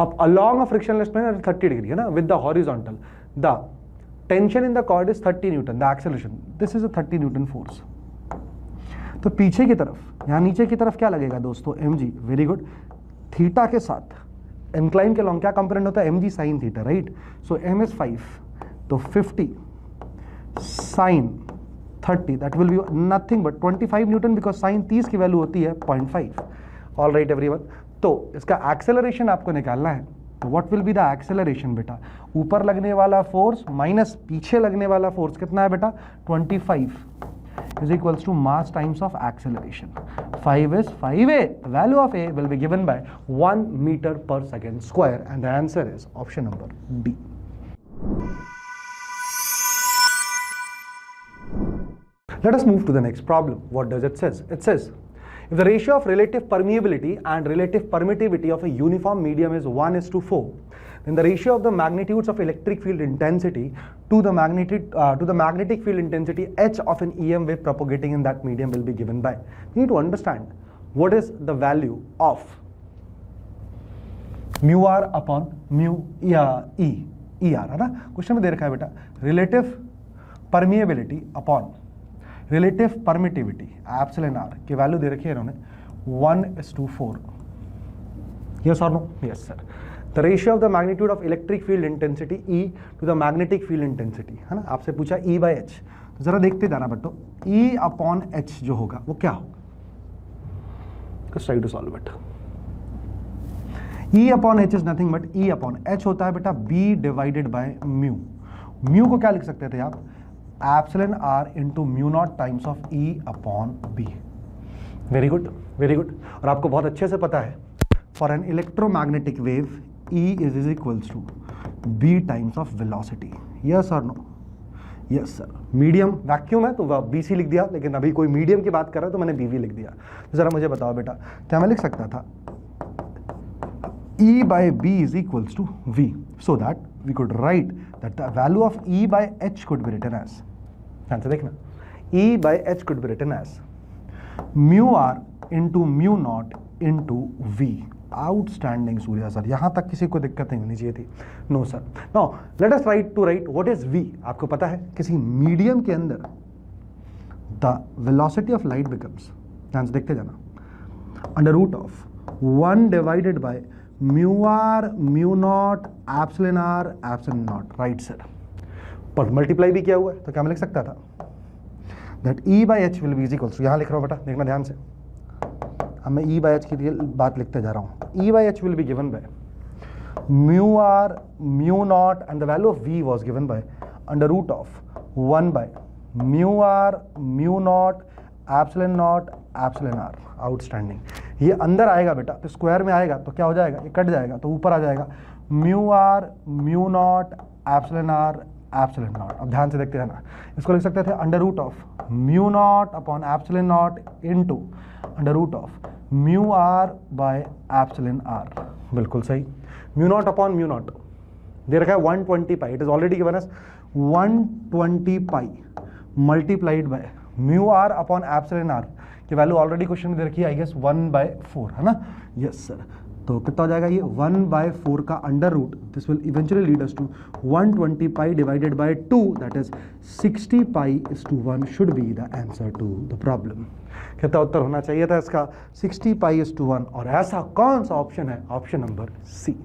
Speaker 4: अब along a frictionless plane 30 degree, है ना, with the horizontal, the tension in the cord is 30 newton, the acceleration this is a 30 newton force. तो पीछे की तरफ, यहाँ नीचे की तरफ क्या लगेगा दोस्तों, mg, वेरी गुड, थीटा के साथ इंक्लाइन के लॉन्ग क्या कंपोनेंट होता है, mg sine theta, right. So m is 5, तो 50 sine 30, that will be nothing but 25 newton, because sine 30 की वैल्यू होती है 0.5। ऑल राइट एवरीवन, तो इसका एक्सेलरेशन आपको निकालना है, तो what will be the acceleration बेटा, ऊपर लगने वाला फोर्स माइनस पीछे लगने वाला फोर्स कितना है बेटा, 25 is equals to mass times of acceleration. 5 is 5a, value of a will be given by 1 meter per second square, and the answer is option number D. Let us move to the next problem. What does it says? It says, if the ratio of relative permeability and relative permittivity of a uniform medium is 1:4, then the ratio of the magnitudes of electric field intensity to the magnetic field intensity H of an EM wave propagating in that medium will be given by. You need to understand what is the value of mu r upon mu ER, है ना, question में दे रखा है बेटा, relative permeability upon relative permittivity epsilon are की value दे रखी है इन्होंने 1:4। यस और no, yes sir. The ratio of the magnitude of electric field intensity E to the magnetic field intensity, है ना, आपसे पूछा E/H, तो जरा देखते जाना बट्टो, E/H जो होगा वो क्या होगा, try to solve it. E/H is nothing but E/H होता है बेटा B divided by mu. Mu को क्या लिख सकते थे आप, epsilon R into mu naught times of E/B। Very good, very good. और आपको बहुत अच्छे से पता है, for an electromagnetic wave E is equals to b times of velocity. Yes और no? Yes sir. Medium vacuum है तो BC लिख दिया, लेकिन अभी कोई मीडियम की बात कर रहा है तो मैंने BV लिख दिया। तो जरा मुझे बताओ बेटा, क्या मैं लिख सकता था E by B is equals to V, so that we could write that the value of E by H could be written as, ध्यान से देखना, E by H could be written as mu R into mu naught into V। Outstanding Surya sir, यहां तक किसी को दिक्कत नहीं होनी चाहिए थी। No sir. Now let us write to write what is V। आपको पता है किसी मीडियम के अंदर the velocity of light becomes, ध्यान से देखते जाना, under root of 1 divided by mu r mu naught epsilon r epsilon naught. Right sir. पर मल्टीप्लाई भी किया हुआ है तो क्या मैं लिख सकता था that E by H will be is equals to, यहां लिख रहा हूं बेटा, देखना ध्यान से, अब मैं E by H की बात लिखते जा रहा हूं। E by H will be given by mu R mu naught and the value of V was given by under root of 1 by mu R mu naught epsilon naught epsilon R। Outstanding. ये अंदर आएगा बेटा तो square में आएगा तो क्या हो जाएगा, ये कट जाएगा तो ऊपर आ जाएगा mu R mu naught epsilon R epsilon naught। अब ध्यान से देखते हैं ना, इसको लिख सकते थे under root of mu naught upon epsilon naught into under root of mu R by epsilon R. बिल्कुल सही। Mu naught upon mu naught दे रखा है 120 pi, it is already given us 120 pi multiplied by mu R upon epsilon are की value already question में दे रखी है, आई गेस 1/4 है ना। Yes sir. तो कितना हो जाएगा ये 1/4 का under root, this will eventually lead us to 120 pi divided by 2 that is 60 pi is to 1 should be the answer to the problem. कितना उत्तर होना चाहिए था इसका 60 पाई इज टू 1, और ऐसा कौन सा ऑप्शन है, option number C.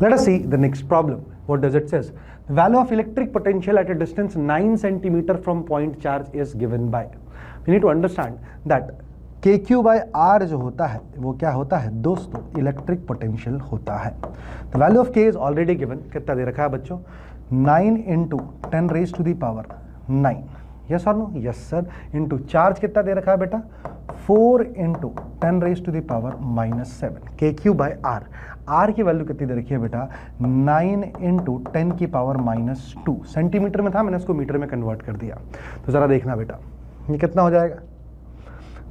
Speaker 4: Let us see the next problem. What does it says? The value of electric potential at a distance 9 centimeter from point charge is given by. We need to understand that KQ by R जो होता है वो क्या होता है दोस्तों, electric potential होता है। The value of K is already given, कितना दे रखा है बच्चों, 9 into 10 raised to the power 9। Yes और no? Yes sir. Into charge कितना दे रखा है बेटा, 4 into 10 raised to the power -7। KQ by R, R की वैल्यू कितनी दे रखी है बेटा, 9 into 10 की पावर -2। सेंटीमीटर में था, मैंने उसको मीटर में कन्वर्ट कर दिया। तो जरा देखना बेटा ये कितना हो जाएगा,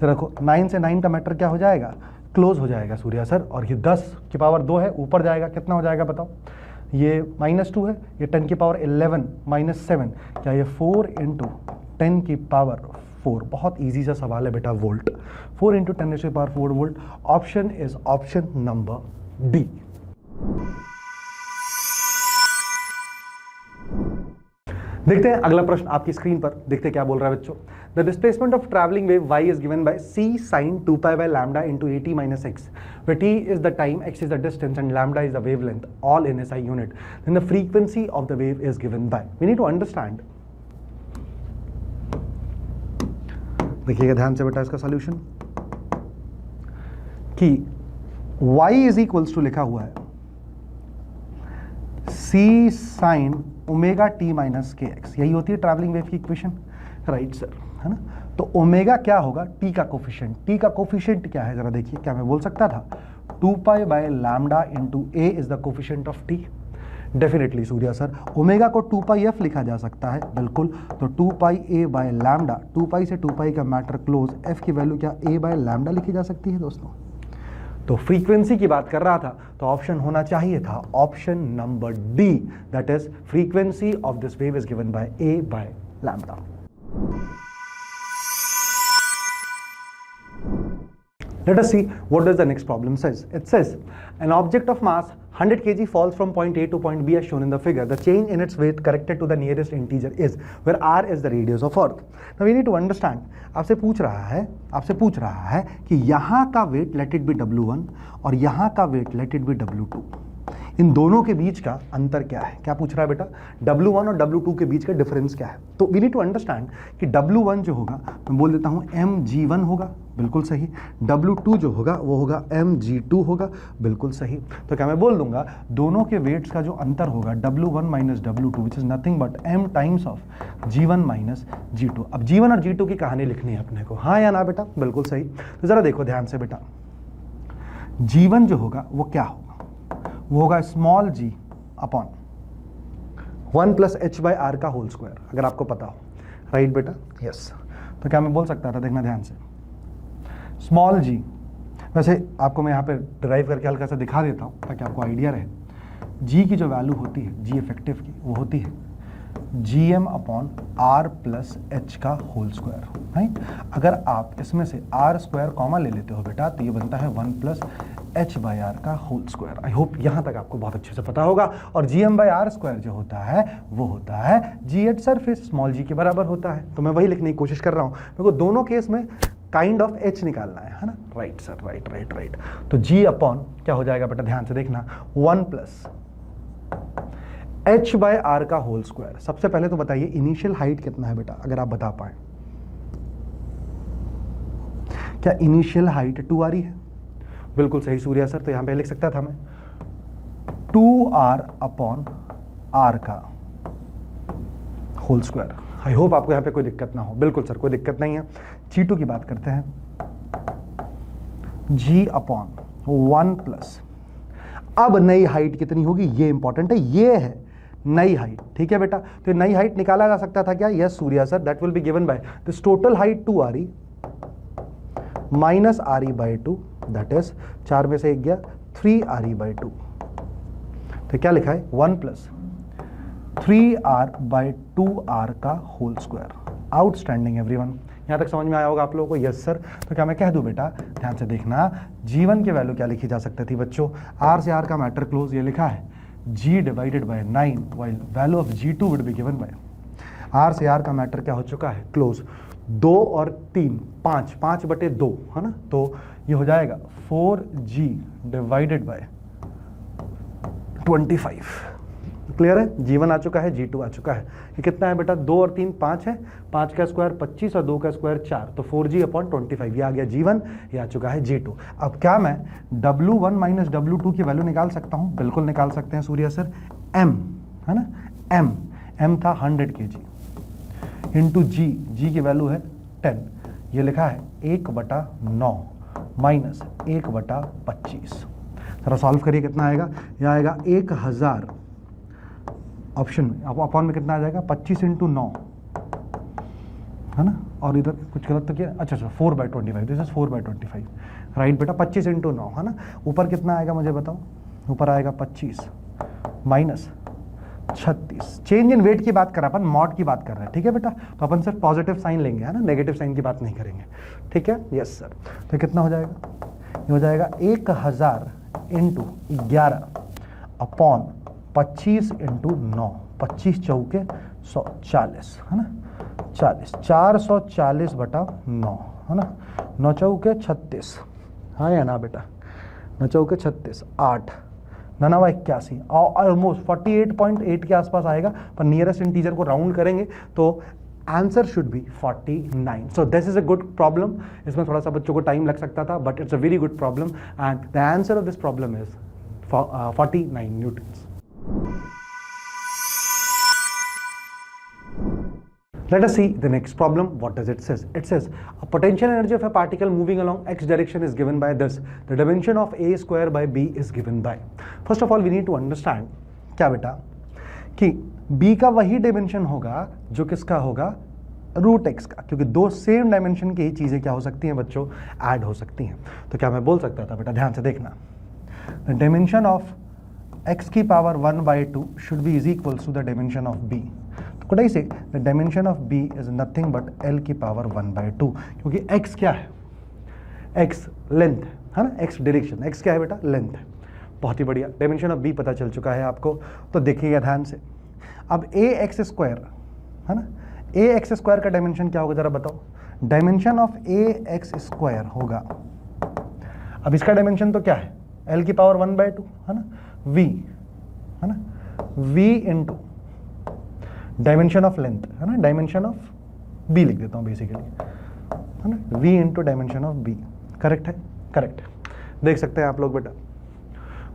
Speaker 4: जरा देखो 9 से 9 का मैटर क्या हो जाएगा, क्लोज हो जाएगा सूर्या सर, और ये 10 की पावर 2 है, ऊपर जाएगा, कितना हो जाएगा बताओ, ये -2 है, ये 10 की पावर 11 -7, क्या ये 4 into 10 की पावर 4। बहुत इजी सा सवाल है बेटा, वोल्ट, 4 into 10 की power 4 volt. Option is option number D. देखते हैं अगला प्रश्न आपकी स्क्रीन पर, देखते हैं क्या बोल रहा है बच्चों। The displacement of travelling wave y is given by c sin 2 by lambda into at minus x, where t is the time, x is the distance and lambda is the wavelength, all in SI unit. Then the frequency of the wave is given by. We need to understand. देखिएगा ध्यान से बेटा इसका solution, कि y is equals to लिखा हुआ है c sin omega T minus के एक्स, यही होती है ट्रैवलिंग वेव की इक्वेशन, राइट सर, है ना। तो ओमेगा क्या होगा, टी का कोफिशिएंट, टी का कोफिशिएंट क्या है जरा देखिए, क्या मैं बोल सकता था 2 pi by lambda into A is the coefficient of T. Definitely Surya sir, omega को 2 पाई एफ लिखा जा सकता है, बिल्कुल। तो 2 पाई ए बाय लैम्डा, 2 पाई से 2 पाई का मैटर क्लोज, एफ की वैल्यू क्या ए बाय लैम्डा लिखी जा सकती है दोस्तों। तो फ्रीक्वेंसी की बात कर रहा था तो ऑप्शन होना चाहिए था option number D, that is frequency of this wave is given by A by lambda. Let us see what does the next problem says. It says an object of mass 100 kg falls from point A to point B as shown in the figure. The change in its weight corrected to the nearest integer is, where r is the radius of earth. Now we need to understand. आपसे पूछ रहा है कि यहाँ का weight let it B W1 और यहाँ का weight let it be W2, इन दोनों के बीच का अंतर क्या है, क्या पूछ रहा है बेटा, W1 और W2 के बीच का डिफरेंस क्या है। तो वी नीड टू अंडरस्टैंड कि W1 जो होगा मैं बोल देता हूँ mg1 होगा, बिल्कुल सही। W2 जो होगा वो होगा mg2 होगा, बिल्कुल सही। तो क्या मैं बोल दूंगा दोनों के वेट्स का जो अंतर होगा W1 minus W2 which is nothing but m times of G1 minus G2। अब G1 और G2 की कहानी लिखनी है अपने को, हाँ या ना बेटा, बिल्कुल सही। तो जरा देखो ध्यान से बेटा, G1 जो होगा वो क्या होगा, वो होगा small g upon 1 plus h by r का होल स्क्वायर, अगर आपको पता हो, राइट बेटा, यस। तो क्या मैं बोल सकता था, देखना ध्यान से, स्मॉल g, वैसे आपको मैं यहाँ पे ड्राइव करके हल्का सा दिखा देता हूँ ताकि आपको आइडिया रहे। g की जो वैल्यू होती है g इफेक्टिव की, वो होती है gm upon r plus h का होल स्क्वायर, राइट। अगर आप इसमें से आर स्क्वायर कॉमा ले लेते हो बेटा तो ये बनता है 1 प्लस एच बाई आर का होल स्क्वायर। आई होप यहाँ तक आपको बहुत अच्छे से पता होगा। और gm बाई आर स्क्वायर जो होता है वो होता है g at surface, small g के बराबर होता है। तो मैं वही लिखने की कोशिश कर रहा हूँ, मेरे को दोनों केस में काइंड ऑफ h निकालना है ना, right sir, right right right. तो g अपॉन क्या हो जाएगा बेटा, ध्यान से देखना, 1 प्लस h बाय आर का होल स्क्वायर। सबसे पहले तो बताइए इनिशियल हाइट कितना है बेटा, अगर आप बता पाए, क्या इनिशियल हाइट 2 आ रही है? बिल्कुल सही सूर्या सर। तो यहां पे लिख सकता था मैं 2r अपॉन r का होल स्क्वायर। आई होप आपको यहां पे कोई दिक्कत ना हो। बिल्कुल सर, कोई दिक्कत नहीं है। G2 की बात करते हैं, g अपॉन 1 प्लस, अब नई हाइट कितनी होगी ये इंपॉर्टेंट है, ये है नई हाइट, ठीक है बेटा। तो नई हाइट निकाला जा सकता था क्या? Yes Surya sir, that will be given by this total height 2 RE minus RE by 2, that is 4 में से 1 गया 3 RE बाई 2। तो क्या लिखा है, 1 प्लस 3r बाई 2r का होल स्क्वायर। आउटस्टैंडिंग एवरीवन, यहां तक समझ में आया होगा आप लोगों को? Yes sir. तो क्या मैं कह दूं बेटा, ध्यान से देखना, G1 की वैल्यू क्या लिखी जा सकती थी बच्चों, r से r का मैटर क्लोज, ये लिखा है g divided by 9, while value of G2 would be given by r से r का मैटर क्या हो चुका है, क्लोज। 2 और 3 5, 5 बटे 2 है ना, तो ये हो जाएगा 4g डिवाइडेड बाय 25। क्लियर है? G1 आ चुका है, G2 आ चुका है। ये कितना है बेटा, 2 और 3 5 है, 5 का स्क्वायर 25 और 2 का स्क्वायर 4, तो 4g अपॉन 25, ये आ गया G1, ये आ चुका है G2। अब क्या मैं W1 माइनस W2 की वैल्यू निकाल सकता हूँ? बिल्कुल निकाल सकते हैं सूर्या सर। M है ना, M था 100 kg इंटू G की वैल्यू है 10, ये लिखा है 1/9 माइनस 1/25। जरा सॉल्व करिए, कितना आएगा? यह आएगा 1000 ऑप्शन में, अब अपॉन में कितना आ जाएगा, 25 इंटू 9 है ना, और इधर कुछ गलत तो किया, अच्छा 4/25, दिस इज 4/25, राइट बेटा। 25 इंटू 9 है ना, ऊपर कितना आएगा मुझे बताओ, ऊपर आएगा 25 माइनस 36। चेंज इन वेट की बात कर रहे हैं अपन, मॉड की बात कर रहे हैं, ठीक है बेटा। तो अपन सिर्फ पॉजिटिव साइन लेंगे है ना, नेगेटिव साइन की बात नहीं करेंगे, ठीक है, यस सर। तो कितना हो जाएगा, ये हो जाएगा 1000 इंटू 11 अपॉन 25 इंटू 9, 25 चौके 140 है ना, 40, 440 बटा 9 है ना, 9 चौके 36, हाँ या ना बेटा, 9 चौके 36, 8 9 81, ऑलमोस्ट 48.8 के आसपास आएगा, पर नियरेस्ट इंटीजर को राउंड करेंगे तो answer should be 49। So this is a good problem. इसमें थोड़ा सा बच्चों को टाइम लग सकता था, but it's a very good problem and the answer of this problem is 49 Newton's. Let us see the next problem. What does it says? It says a potential energy of a particle moving along x direction is given by this. The dimension of a square by b is given by. First of all, we need to understand क्या बेटा कि b का वही dimension होगा जो किसका होगा, root x का, क्योंकि दो सेम डायमेंशन की ही चीजें क्या हो सकती हैं बच्चों, ऐड हो सकती हैं। तो क्या मैं बोल सकता था बेटा, ध्यान से देखना, द डायमेंशन ऑफ x की power 1/2 should be is equals to the dimension of b. Could I say the dimension of b is nothing but l की पावर 1/2, क्योंकि x क्या है, x लेंथ है ना, x डायरेक्शन, x क्या है बेटा, लेंथ है। बहुत ही बढ़िया, डायमेंशन ऑफ b पता चल चुका है आपको। तो देखिएगा ध्यान से, अब ax स्क्वायर है ना, ax स्क्वायर का डायमेंशन क्या होगा जरा बताओ, डायमेंशन ऑफ ax स्क्वायर होगा, अब इसका डायमेंशन तो क्या है, l की पावर 1/2 है ना, v है ना, v into dimension of length है ना, डायमेंशन ऑफ b लिख देता हूं बेसिकली है ना, v into dimension of b। Correct है, करेक्ट। देख सकते हैं आप लोग बेटा,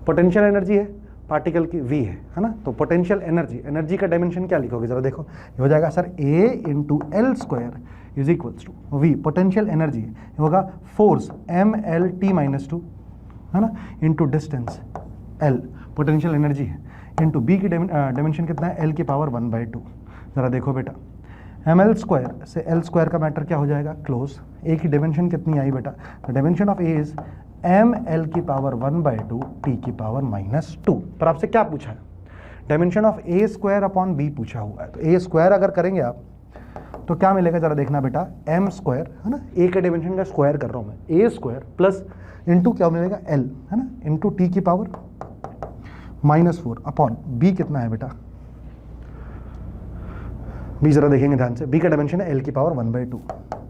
Speaker 4: पोटेंशियल एनर्जी है पार्टिकल की v है ना, तो पोटेंशियल एनर्जी, एनर्जी का डायमेंशन क्या लिखोगे जरा देखो, ये हो जाएगा sir a into l square is equals to v, potential energy होगा फोर्स mlt-2 है ना, into distance L potential energy है, इंटू B की डायमेंशन कितना है, L की पावर 1/2। ज़रा देखो बेटा, ml स्क्वायर से L स्क्वायर का मैटर क्या हो जाएगा, क्लोज। A की डायमेंशन कितनी आई बेटा, the dimension of A is ml की पावर 1/2 T की पावर -2। पर आपसे क्या पूछा है, dimension of A square upon B पूछा हुआ है। तो A स्क्वायर अगर करेंगे आप तो क्या मिलेगा, जरा देखना बेटा, m स्क्वायर है ना, A के डायमेंशन का स्क्वायर कर रहा हूँ मैं, A स्क्वायर प्लस इंटू क्या मिलेगा L है ना, इंटू T की पावर -4 अपॉन B कितना है बेटा, B जरा देखेंगे ध्यान से, B का डायमेंशन है L की पावर 1/2।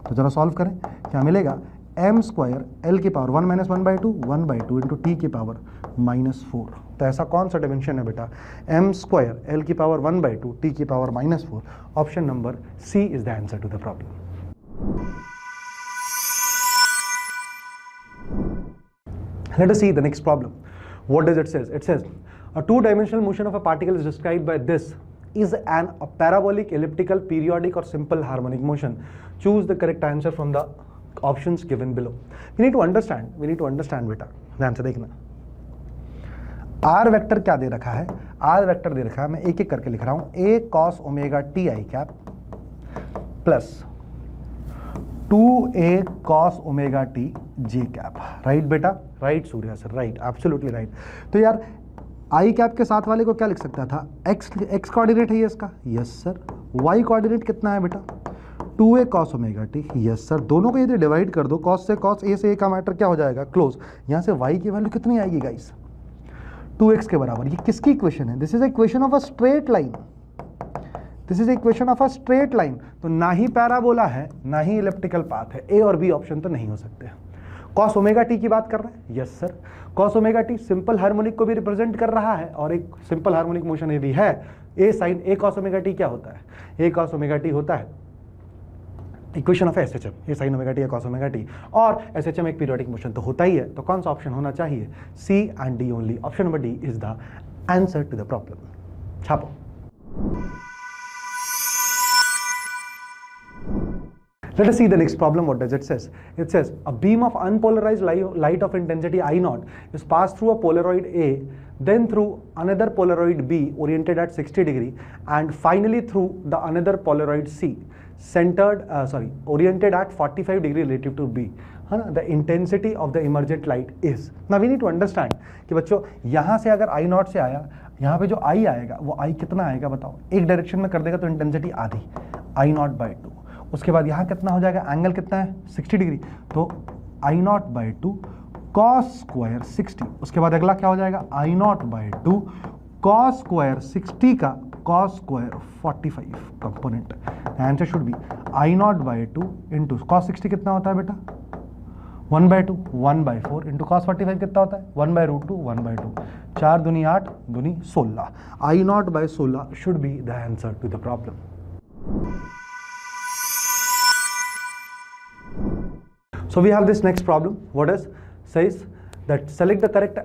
Speaker 4: तो जरा सॉल्व करें, क्या मिलेगा, m स्क्वायर L की पावर 1 - 1/2 इंटू T की पावर -4। तो ऐसा कौन सा डायमेंशन है बेटा, m स्क्वायर L की पावर 1/2 T की power -4। Option number C is the answer to the problem. Let us see the next problem. What does it says? It says a two-dimensional motion of a particle is described by this is a parabolic, elliptical, periodic or simple harmonic motion. Choose the correct answer from the options given below. We need to understand बेटा, ध्यान से देखना। R vector क्या दे रखा है, R vector दे रखा है, मैं एक एक करके लिख रहा हूं, A cos omega T I cap plus 2A cos omega T J cap. Right बेटा, right Surya sir, right, absolutely right. तो यार आई कैप के साथ वाले को क्या लिख सकता था, एक्स कोऑर्डिनेट है ये इसका, यस सर। वाई कोऑर्डिनेट कितना है बेटा, 2A cos omega T, yes sir. दोनों को यदि डिवाइड कर दो, कॉस से कॉस, ए से ए का मैटर क्या हो जाएगा, क्लोज। यहाँ से वाई की वैल्यू कितनी आएगी गाइस, 2x के बराबर। ये किसकी इक्वेशन है, this is equation of a straight line, this is equation of a straight line. तो ना ही पैराबोला है ना ही इलिप्टिकल पाथ है, ए और बी ऑप्शन तो नहीं हो सकते। कॉस ओमेगा टी की बात कर रहे हैं, yes sir. Cos omega T simple harmonic को भी रिप्रेजेंट कर रहा है, और एक सिंपल हार्मोनिक मोशन यदि है, ए साइन ए कॉस ओमेगा टी क्या होता है, ए कॉस ओमेगा टी होता है equation of SHM, A sine omega T या कॉस ओमेगा टी, और एसएचएम एक पीरियोडिक मोशन तो होता ही है। तो कौन सा ऑप्शन होना चाहिए, C and D only. Option number D is the answer to the problem. छापो। Let us see the next problem. What does it says? It says a beam of unpolarized light of intensity I naught is passed through a Polaroid A, then through another Polaroid B oriented at 60 degree, and finally through the another Polaroid C oriented at 45 degree relative to B. The intensity of the emergent light is. Now we need to understand कि बच्चों यहाँ से अगर I naught से आया, यहाँ पे जो I आएगा वो I कितना आएगा बताओ, एक डायरेक्शन में कर देगा तो इंटेंसिटी आधी, I naught by 2। उसके बाद यहाँ कितना हो जाएगा, एंगल कितना है 60 डिग्री, तो I naught by 2 cos square 60। उसके बाद अगला क्या हो जाएगा, I naught by 2 cos square 60 का cos square 45 component. Answer should be I naught by 2 into cos 60 कितना होता है बेटा, 1/2, 1/4 इंटू cos 45 कितना होता है, 1/√2, 1/2। 4 दूनी 8, दूनी 16। I naught by 16 should be the answer to the problem. So we have this next problem. What is says that select the correct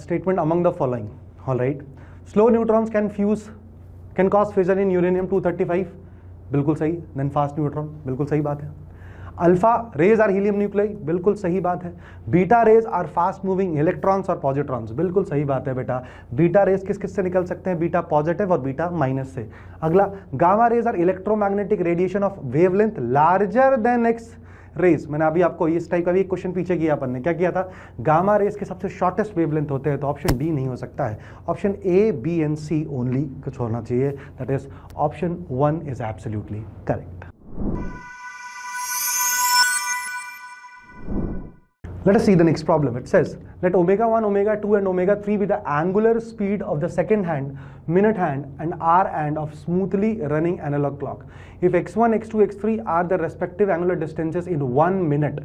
Speaker 4: statement among the following. All right. Slow neutrons can cause fission in uranium 235. बिल्कुल सही। Then fast neutron बिल्कुल सही बात है। Alpha rays are helium nuclei बिल्कुल सही बात है। Beta rays are fast moving electrons और positrons बिल्कुल सही बात है बेटा। Beta rays किस से निकल सकते हैं, बीटा पॉजिटिव और बीटा माइनस से। अगला gamma rays are electromagnetic radiation of wavelength larger than X rays. मैंने अभी आपको इस टाइप का भी एक क्वेश्चन पीछे किया, अपन ने क्या किया था, गामा रेज के सबसे शॉर्टेस्ट वेवलेंथ होते हैं, तो ऑप्शन डी नहीं हो सकता है। Option A, B and C only कुछ होना चाहिए, that is option 1 is absolutely correct. Let us see the next problem. It says, let omega 1, omega 2 and omega 3 be the angular speed of the second hand, minute hand and hour hand of smoothly running analog clock. If x1, x2, x3 are the respective angular distances in 1 minute,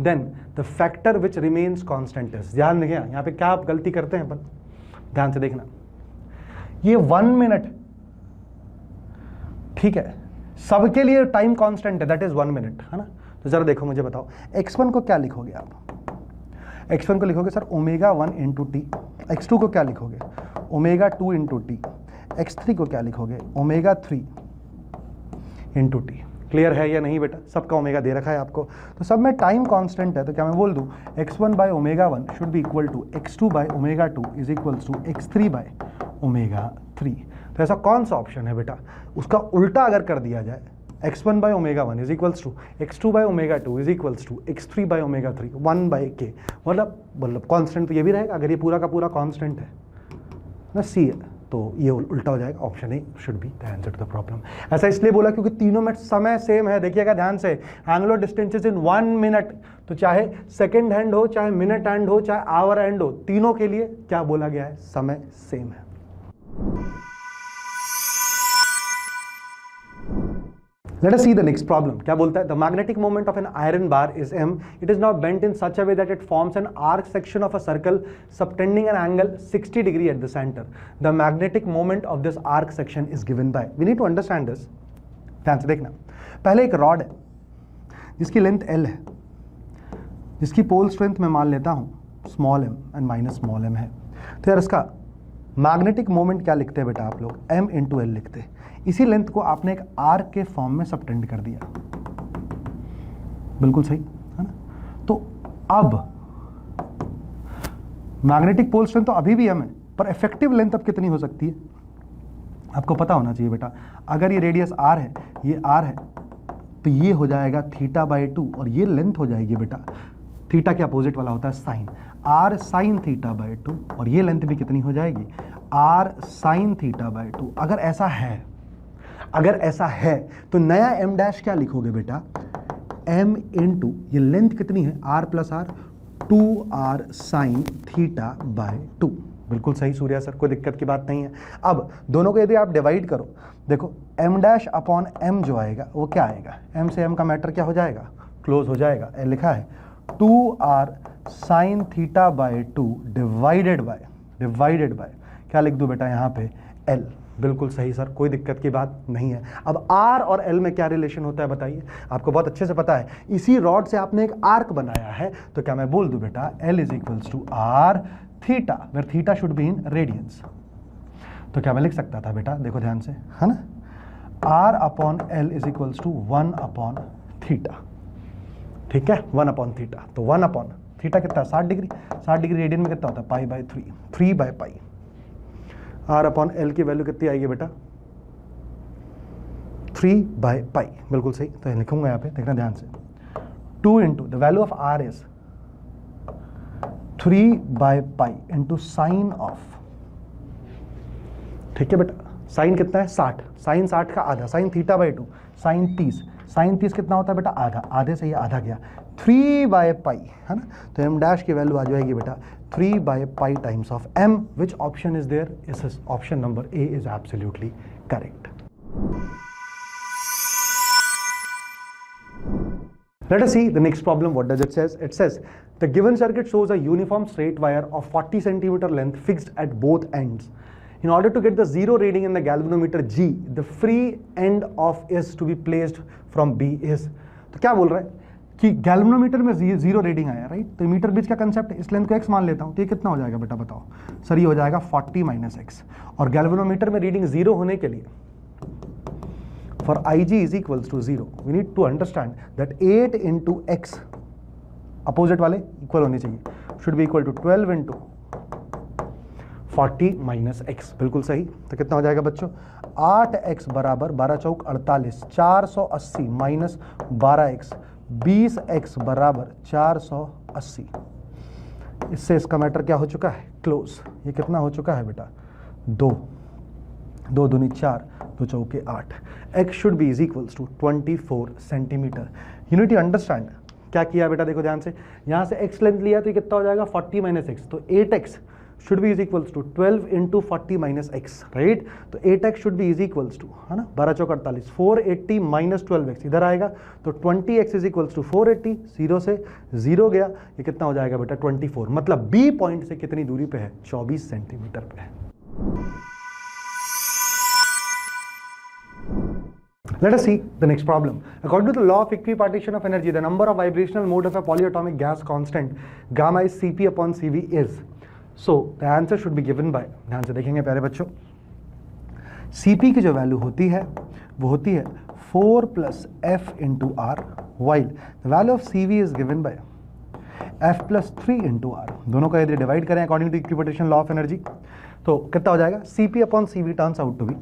Speaker 4: then the factor which remains constant is. ध्यान देखिए यहाँ पे क्या आप गलती करते हैं अपन, ध्यान से देखना। ये 1 मिनट ठीक है, सबके लिए टाइम कांस्टेंट है, दैट इज 1 मिनट, है ना। तो जरा देखो मुझे बताओ, x1 को क्या लिखोगे आप, x1 को लिखोगे sir omega 1 into T. x2 को क्या लिखोगे, ओमेगा 2 इंटू टी। x3 को क्या लिखोगे, ओमेगा 3 इंटू टी। क्लियर है या नहीं बेटा? सबका ओमेगा दे रखा है आपको, तो सब में टाइम कांस्टेंट है, तो क्या मैं बोल दूं x1 by omega 1 should be equal to x2 by omega 2 is equals to x3 by omega 3। तो ऐसा कौन सा ऑप्शन है बेटा? उसका उल्टा अगर कर दिया जाए, x1 by omega 1 is equals to x2 by omega 2 is equals to x3 by omega 3 1 by k, मतलब कांस्टेंट तो ये भी रहेगा अगर ये पूरा का पूरा कांस्टेंट है ना, सी है, तो ये उल्टा हो जाएगा। Option A should be the answer to the problem. ऐसा इसलिए बोला क्योंकि तीनों में समय सेम है। देखिएगा ध्यान से, एंगुलर डिस्टेंसेस इन 1 मिनट, तो चाहे सेकेंड हैंड हो, चाहे मिनट हैंड हो, चाहे आवर हैंड हो, तीनों के लिए क्या बोला गया है? समय सेम है। Let us see the next problem. क्या बोलता है? The magnetic moment of an iron bar is m. It is now bent in such a way that it forms an arc section of a circle subtending an angle 60 degree at the center. The magnetic moment of this arc section is given by. We need to understand this. ध्यान से देखना, पहले एक rod है जिसकी length l है, जिसकी pole strength मैं मान लेता हूँ small m and minus small m है। तो यार इसका मैग्नेटिक मोमेंट क्या लिखते हैं बेटा आप लोग? m इंटू एल लिखते हैं। इसी लेंथ को आपने एक आर्क के फॉर्म में सबटेंड कर दिया, बिल्कुल सही है ना? तो अब मैग्नेटिक पोल स्ट्रेंथ तो अभी भी m है, पर इफेक्टिव लेंथ अब कितनी हो सकती है आपको पता होना चाहिए बेटा। अगर ये रेडियस r है, ये r है, तो ये हो जाएगा थीटा बाई 2 और ये लेंथ हो जाएगी बेटा, थीटा के अपोजिट वाला होता है sine, r sine theta by 2, और ये लेंथ भी कितनी हो जाएगी? r sine theta by 2। अगर ऐसा है तो नया m डैश क्या लिखोगे बेटा? m इंटू ये लेंथ कितनी है? r plus r, 2r sine theta by 2। बिल्कुल सही सूर्या सर, कोई दिक्कत की बात नहीं है। अब दोनों को यदि आप डिवाइड करो, देखो m डैश अपॉन m जो आएगा वो क्या आएगा? m से m का मैटर क्या हो जाएगा? क्लोज हो जाएगा। लिखा है 2r sine theta by 2 divided by क्या लिख दूं बेटा यहाँ पे? l। बिल्कुल सही सर, कोई दिक्कत की बात नहीं है। अब r और l में क्या रिलेशन होता है बताइए? आपको बहुत अच्छे से पता है, इसी रॉड से आपने एक आर्क बनाया है, तो क्या मैं बोल दूं बेटा l is equals to r theta, where theta should be in radians. तो क्या मैं लिख सकता था बेटा? देखो ध्यान से, है ना, r upon l is equals to 1 upon theta. ठीक है, 1 अपॉन थीटा, तो 1 अपॉन थीटा कितना? 60 डिग्री। 60 डिग्री रेडियन में कितना होता है? Pi by 3, 3 by pi. r upon l की वैल्यू कितनी आएगी बेटा? 3 बाई पाई। बिल्कुल सही, तो लिखूंगा यहाँ पे, देखना ध्यान से, 2 into the value of r is 3 by pi into sine of, ठीक है बेटा, साइन कितना है? 60, साइन 60 का आधा, sine theta by 2, sine 30, sine 30 कितना होता है बेटा? आधा, आधे से ये आधा गया, 3 बाई पाई, है ना? तो m डैश की वैल्यू आ जाएगी बेटा 3 by pi times of m। Which option is there? इस option number A is absolutely correct. Let us see the next problem. What does it says? It says the given circuit shows a uniform straight wire of 40 centimeter length fixed at both ends. In order to get the zero reading in the galvanometer G, the free end of is to be placed from B is. तो क्या बोल रहा है कि galvanometer में zero reading आया, right? तो metre बीच का कंसेप्ट है, इस लेंथ को x मान लेता हूँ, तो ये कितना हो जाएगा बेटा बताओ? सर ये हो जाएगा 40 माइनस x, और गैल्वेनोमीटर में रीडिंग जीरो होने के लिए for Ig is equals to 0, we need to understand that 8 into x opposite वाले इक्वल होने चाहिए, should be equal to 12 into 40 minus x। बिल्कुल सही, तो कितना हो जाएगा बच्चों? 8x बराबर 12 चौक 48, 480 माइनस 12x, 20x बराबर 480। इससे इसका मैटर क्या हो चुका है? क्लोज। ये कितना हो चुका है बेटा? 2 दूनी 4, 2 चौके 8। x should be is equals to 24 centimetre. Unity understand क्या किया बेटा? देखो ध्यान से, यहाँ से x लेंथ लिया तो ये कितना हो जाएगा? 40 माइनस एक्स, तो 8x should be is equals to 12 into 40 minus x, right? तो 8x should be is equals to, है ना, 12 चौक 48, 480 माइनस 12x इधर आएगा, तो 20x इज इक्वल्स टू 480, 0 से 0 गया, ये कितना हो जाएगा बेटा? 24। मतलब B पॉइंट से कितनी दूरी पे है? 24 सेंटीमीटर पे है। Let us see the next problem. According to the law of equipartition of energy, the number of vibrational mode of a polyatomic gas constant gamma is Cp upon Cv is. So the answer should be given by, ध्यान से देखेंगे प्यारे बच्चों, Cp की जो value होती है वो होती है 4 plus F into R, while the value of CV is given by F plus 3 into R. दोनों का यदि डिवाइड करें according to equipotential law of energy तो कितना हो जाएगा, CP upon CV turns out to be,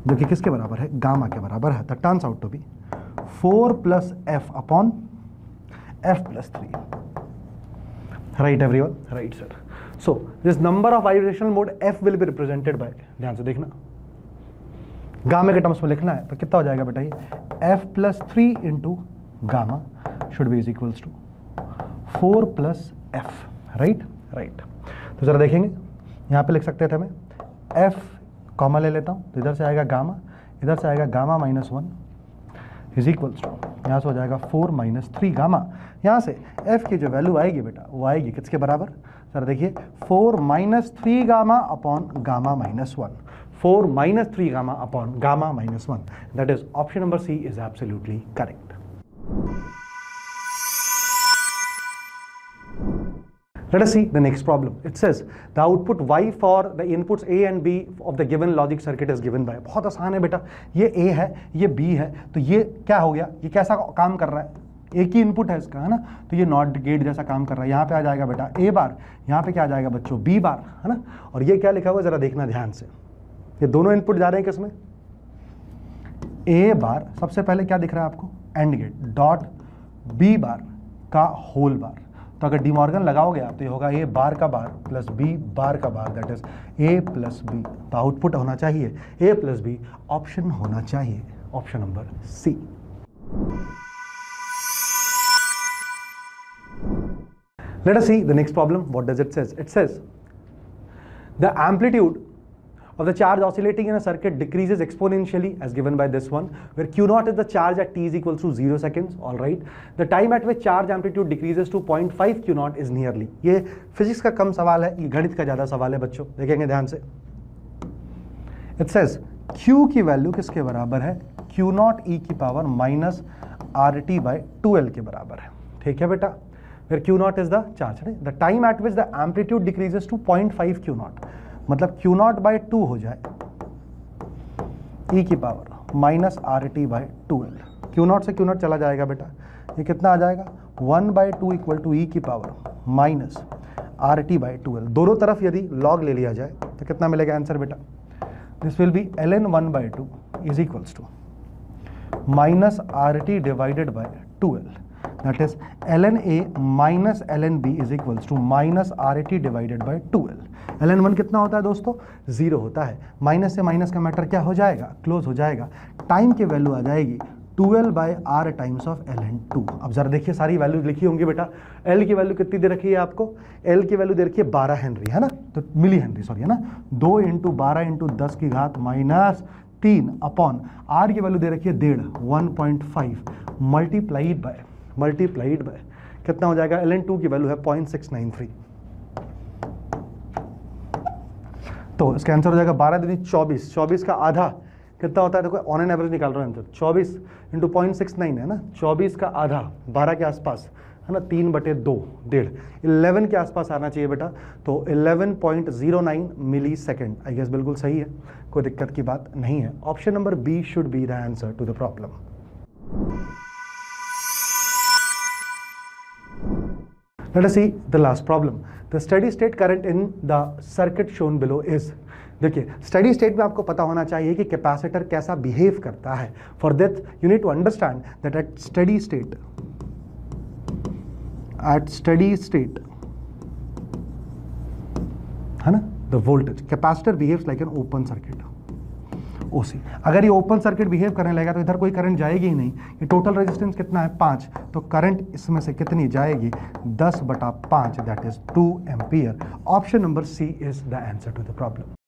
Speaker 4: जो कि किसके बराबर है, गामा के बराबर है, the turns out to be 4 plus F upon F plus 3. Right everyone? Right sir. So this number of vibrational mode F will be represented by, ध्यान से देखना, गामा के टर्म्स में लिखना है तो कितना हो जाएगा बेटा, ये F plus 3 into gamma should be is equals to 4 plus F. Right right. तो जरा देखेंगे, यहाँ पे लिख सकते थे मैं F कॉमा ले लेता हूँ, तो इधर से आएगा गामा, इधर से आएगा gamma minus 1 is equals to, यहाँ से हो जाएगा 4 माइनस 3 गामा. यहाँ से F की जो वैल्यू आएगी बेटा वो आएगी किसके बराबर, जरा देखिए 4 minus 3 gamma upon gamma minus 1, 4 minus 3 gamma upon gamma minus 1. That is option number C is absolutely correct. Let us see the next problem. It says the output Y for the inputs A and B of the given logic circuit is given by. बहुत आसान है बेटा, ये A है, ये B है, तो ये क्या हो गया, ये कैसा काम कर रहा है, एक ही इनपुट है इसका, है ना, तो ये नॉट गेट जैसा काम कर रहा है. यहाँ पे आ जाएगा बेटा A बार, यहाँ पे क्या आ जाएगा बच्चों B बार, है ना, और ये क्या लिखा हुआ है जरा देखना ध्यान से, ये दोनों इनपुट जा रहे हैं किसमें, A बार सबसे पहले क्या दिख रहा है आपको, and gate dot B bar का होल बार. तो अगर डिमॉर्गन लगाओगे आप तो ये होगा A बार का बार प्लस B बार का bar, that is A plus B. तो आउटपुट होना चाहिए A प्लस B, ऑप्शन होना चाहिए option number C. Let us see the next problem. What does it says? It says the amplitude of the charge oscillating in a circuit decreases exponentially as given by this one, where Q naught is the charge at t is equals to 0 seconds. All right. The time at which charge amplitude decreases to 0.5 Q naught is nearly. ये physics का कम सवाल है, ये गणित का ज़्यादा सवाल है बच्चों, देखेंगे ध्यान से. It says Q की वैल्यू किसके बराबर है, Q naught e की power minus RT by 2L के बराबर है. ठीक है बेटा, where Q naught is the charge. The time at which the amplitude decreases to 0.5 Q naught, मतलब Q naught by 2 हो जाए e की power minus RT by 2L. Q naught से Q naught चला जाएगा बेटा, ये कितना आ जाएगा 1 by 2 इक्वल टू e की power minus RT by 2L. दोनों तरफ यदि लॉग ले लिया जाए तो कितना मिलेगा आंसर बेटा, this will be ln 1 by 2 is equals to minus RT divided by 2L. That is ln A minus ln B is equals to minus RT divided by 2L. ln 1 कितना होता है दोस्तों, 0 होता है, माइनस से minus का matter क्या हो जाएगा, क्लोज हो जाएगा. टाइम की वैल्यू आ जाएगी 2L by R times of ln 2. अब जरा देखिए सारी वैल्यू लिखी होंगी बेटा. L की वैल्यू कितनी दे रखी है आपको, L की वैल्यू दे रखी है 12 हेनरी, है ना, तो मिली हेनरी सॉरी, है ना, 2 इंटू 12 इंटू 10 की घात माइनस 3 अपॉन R की वैल्यू दे रखी है 1.5 मल्टीप्लाइड बाय कितना हो जाएगा, ln 2 की वैल्यू है 0.693. तो इसका आंसर हो जाएगा 12 दूनी 24, 24 का आधा कितना होता है, देखो ऑन एन एवरेज निकाल रहा हूँ आंसर, 24 इंटू 0.69 है ना, 24 का आधा 12 के आसपास, है ना, 3/2 1.5 11 के आसपास आना चाहिए बेटा. तो 11.09 मिली सेकेंड. आई गेस बिल्कुल सही है, कोई दिक्कत की बात नहीं है. Option number B should be the answer to the problem. Let us see the last problem. The steady state current in the circuit shown below is, देखिए स्टडी स्टेट में आपको पता होना चाहिए कि कैपेसिटर कैसा बिहेव करता है. For that you need to understand that at steady state है ना, the voltage capacitor behaves like an open circuit OC. अगर ये ओपन सर्किट बिहेव करने लगेगा तो इधर कोई करंट जाएगी ही नहीं. ये टोटल रेजिस्टेंस कितना है 5, तो करंट इसमें से कितनी जाएगी 10/5, that is 2 ampere. Option number C is the answer to the problem.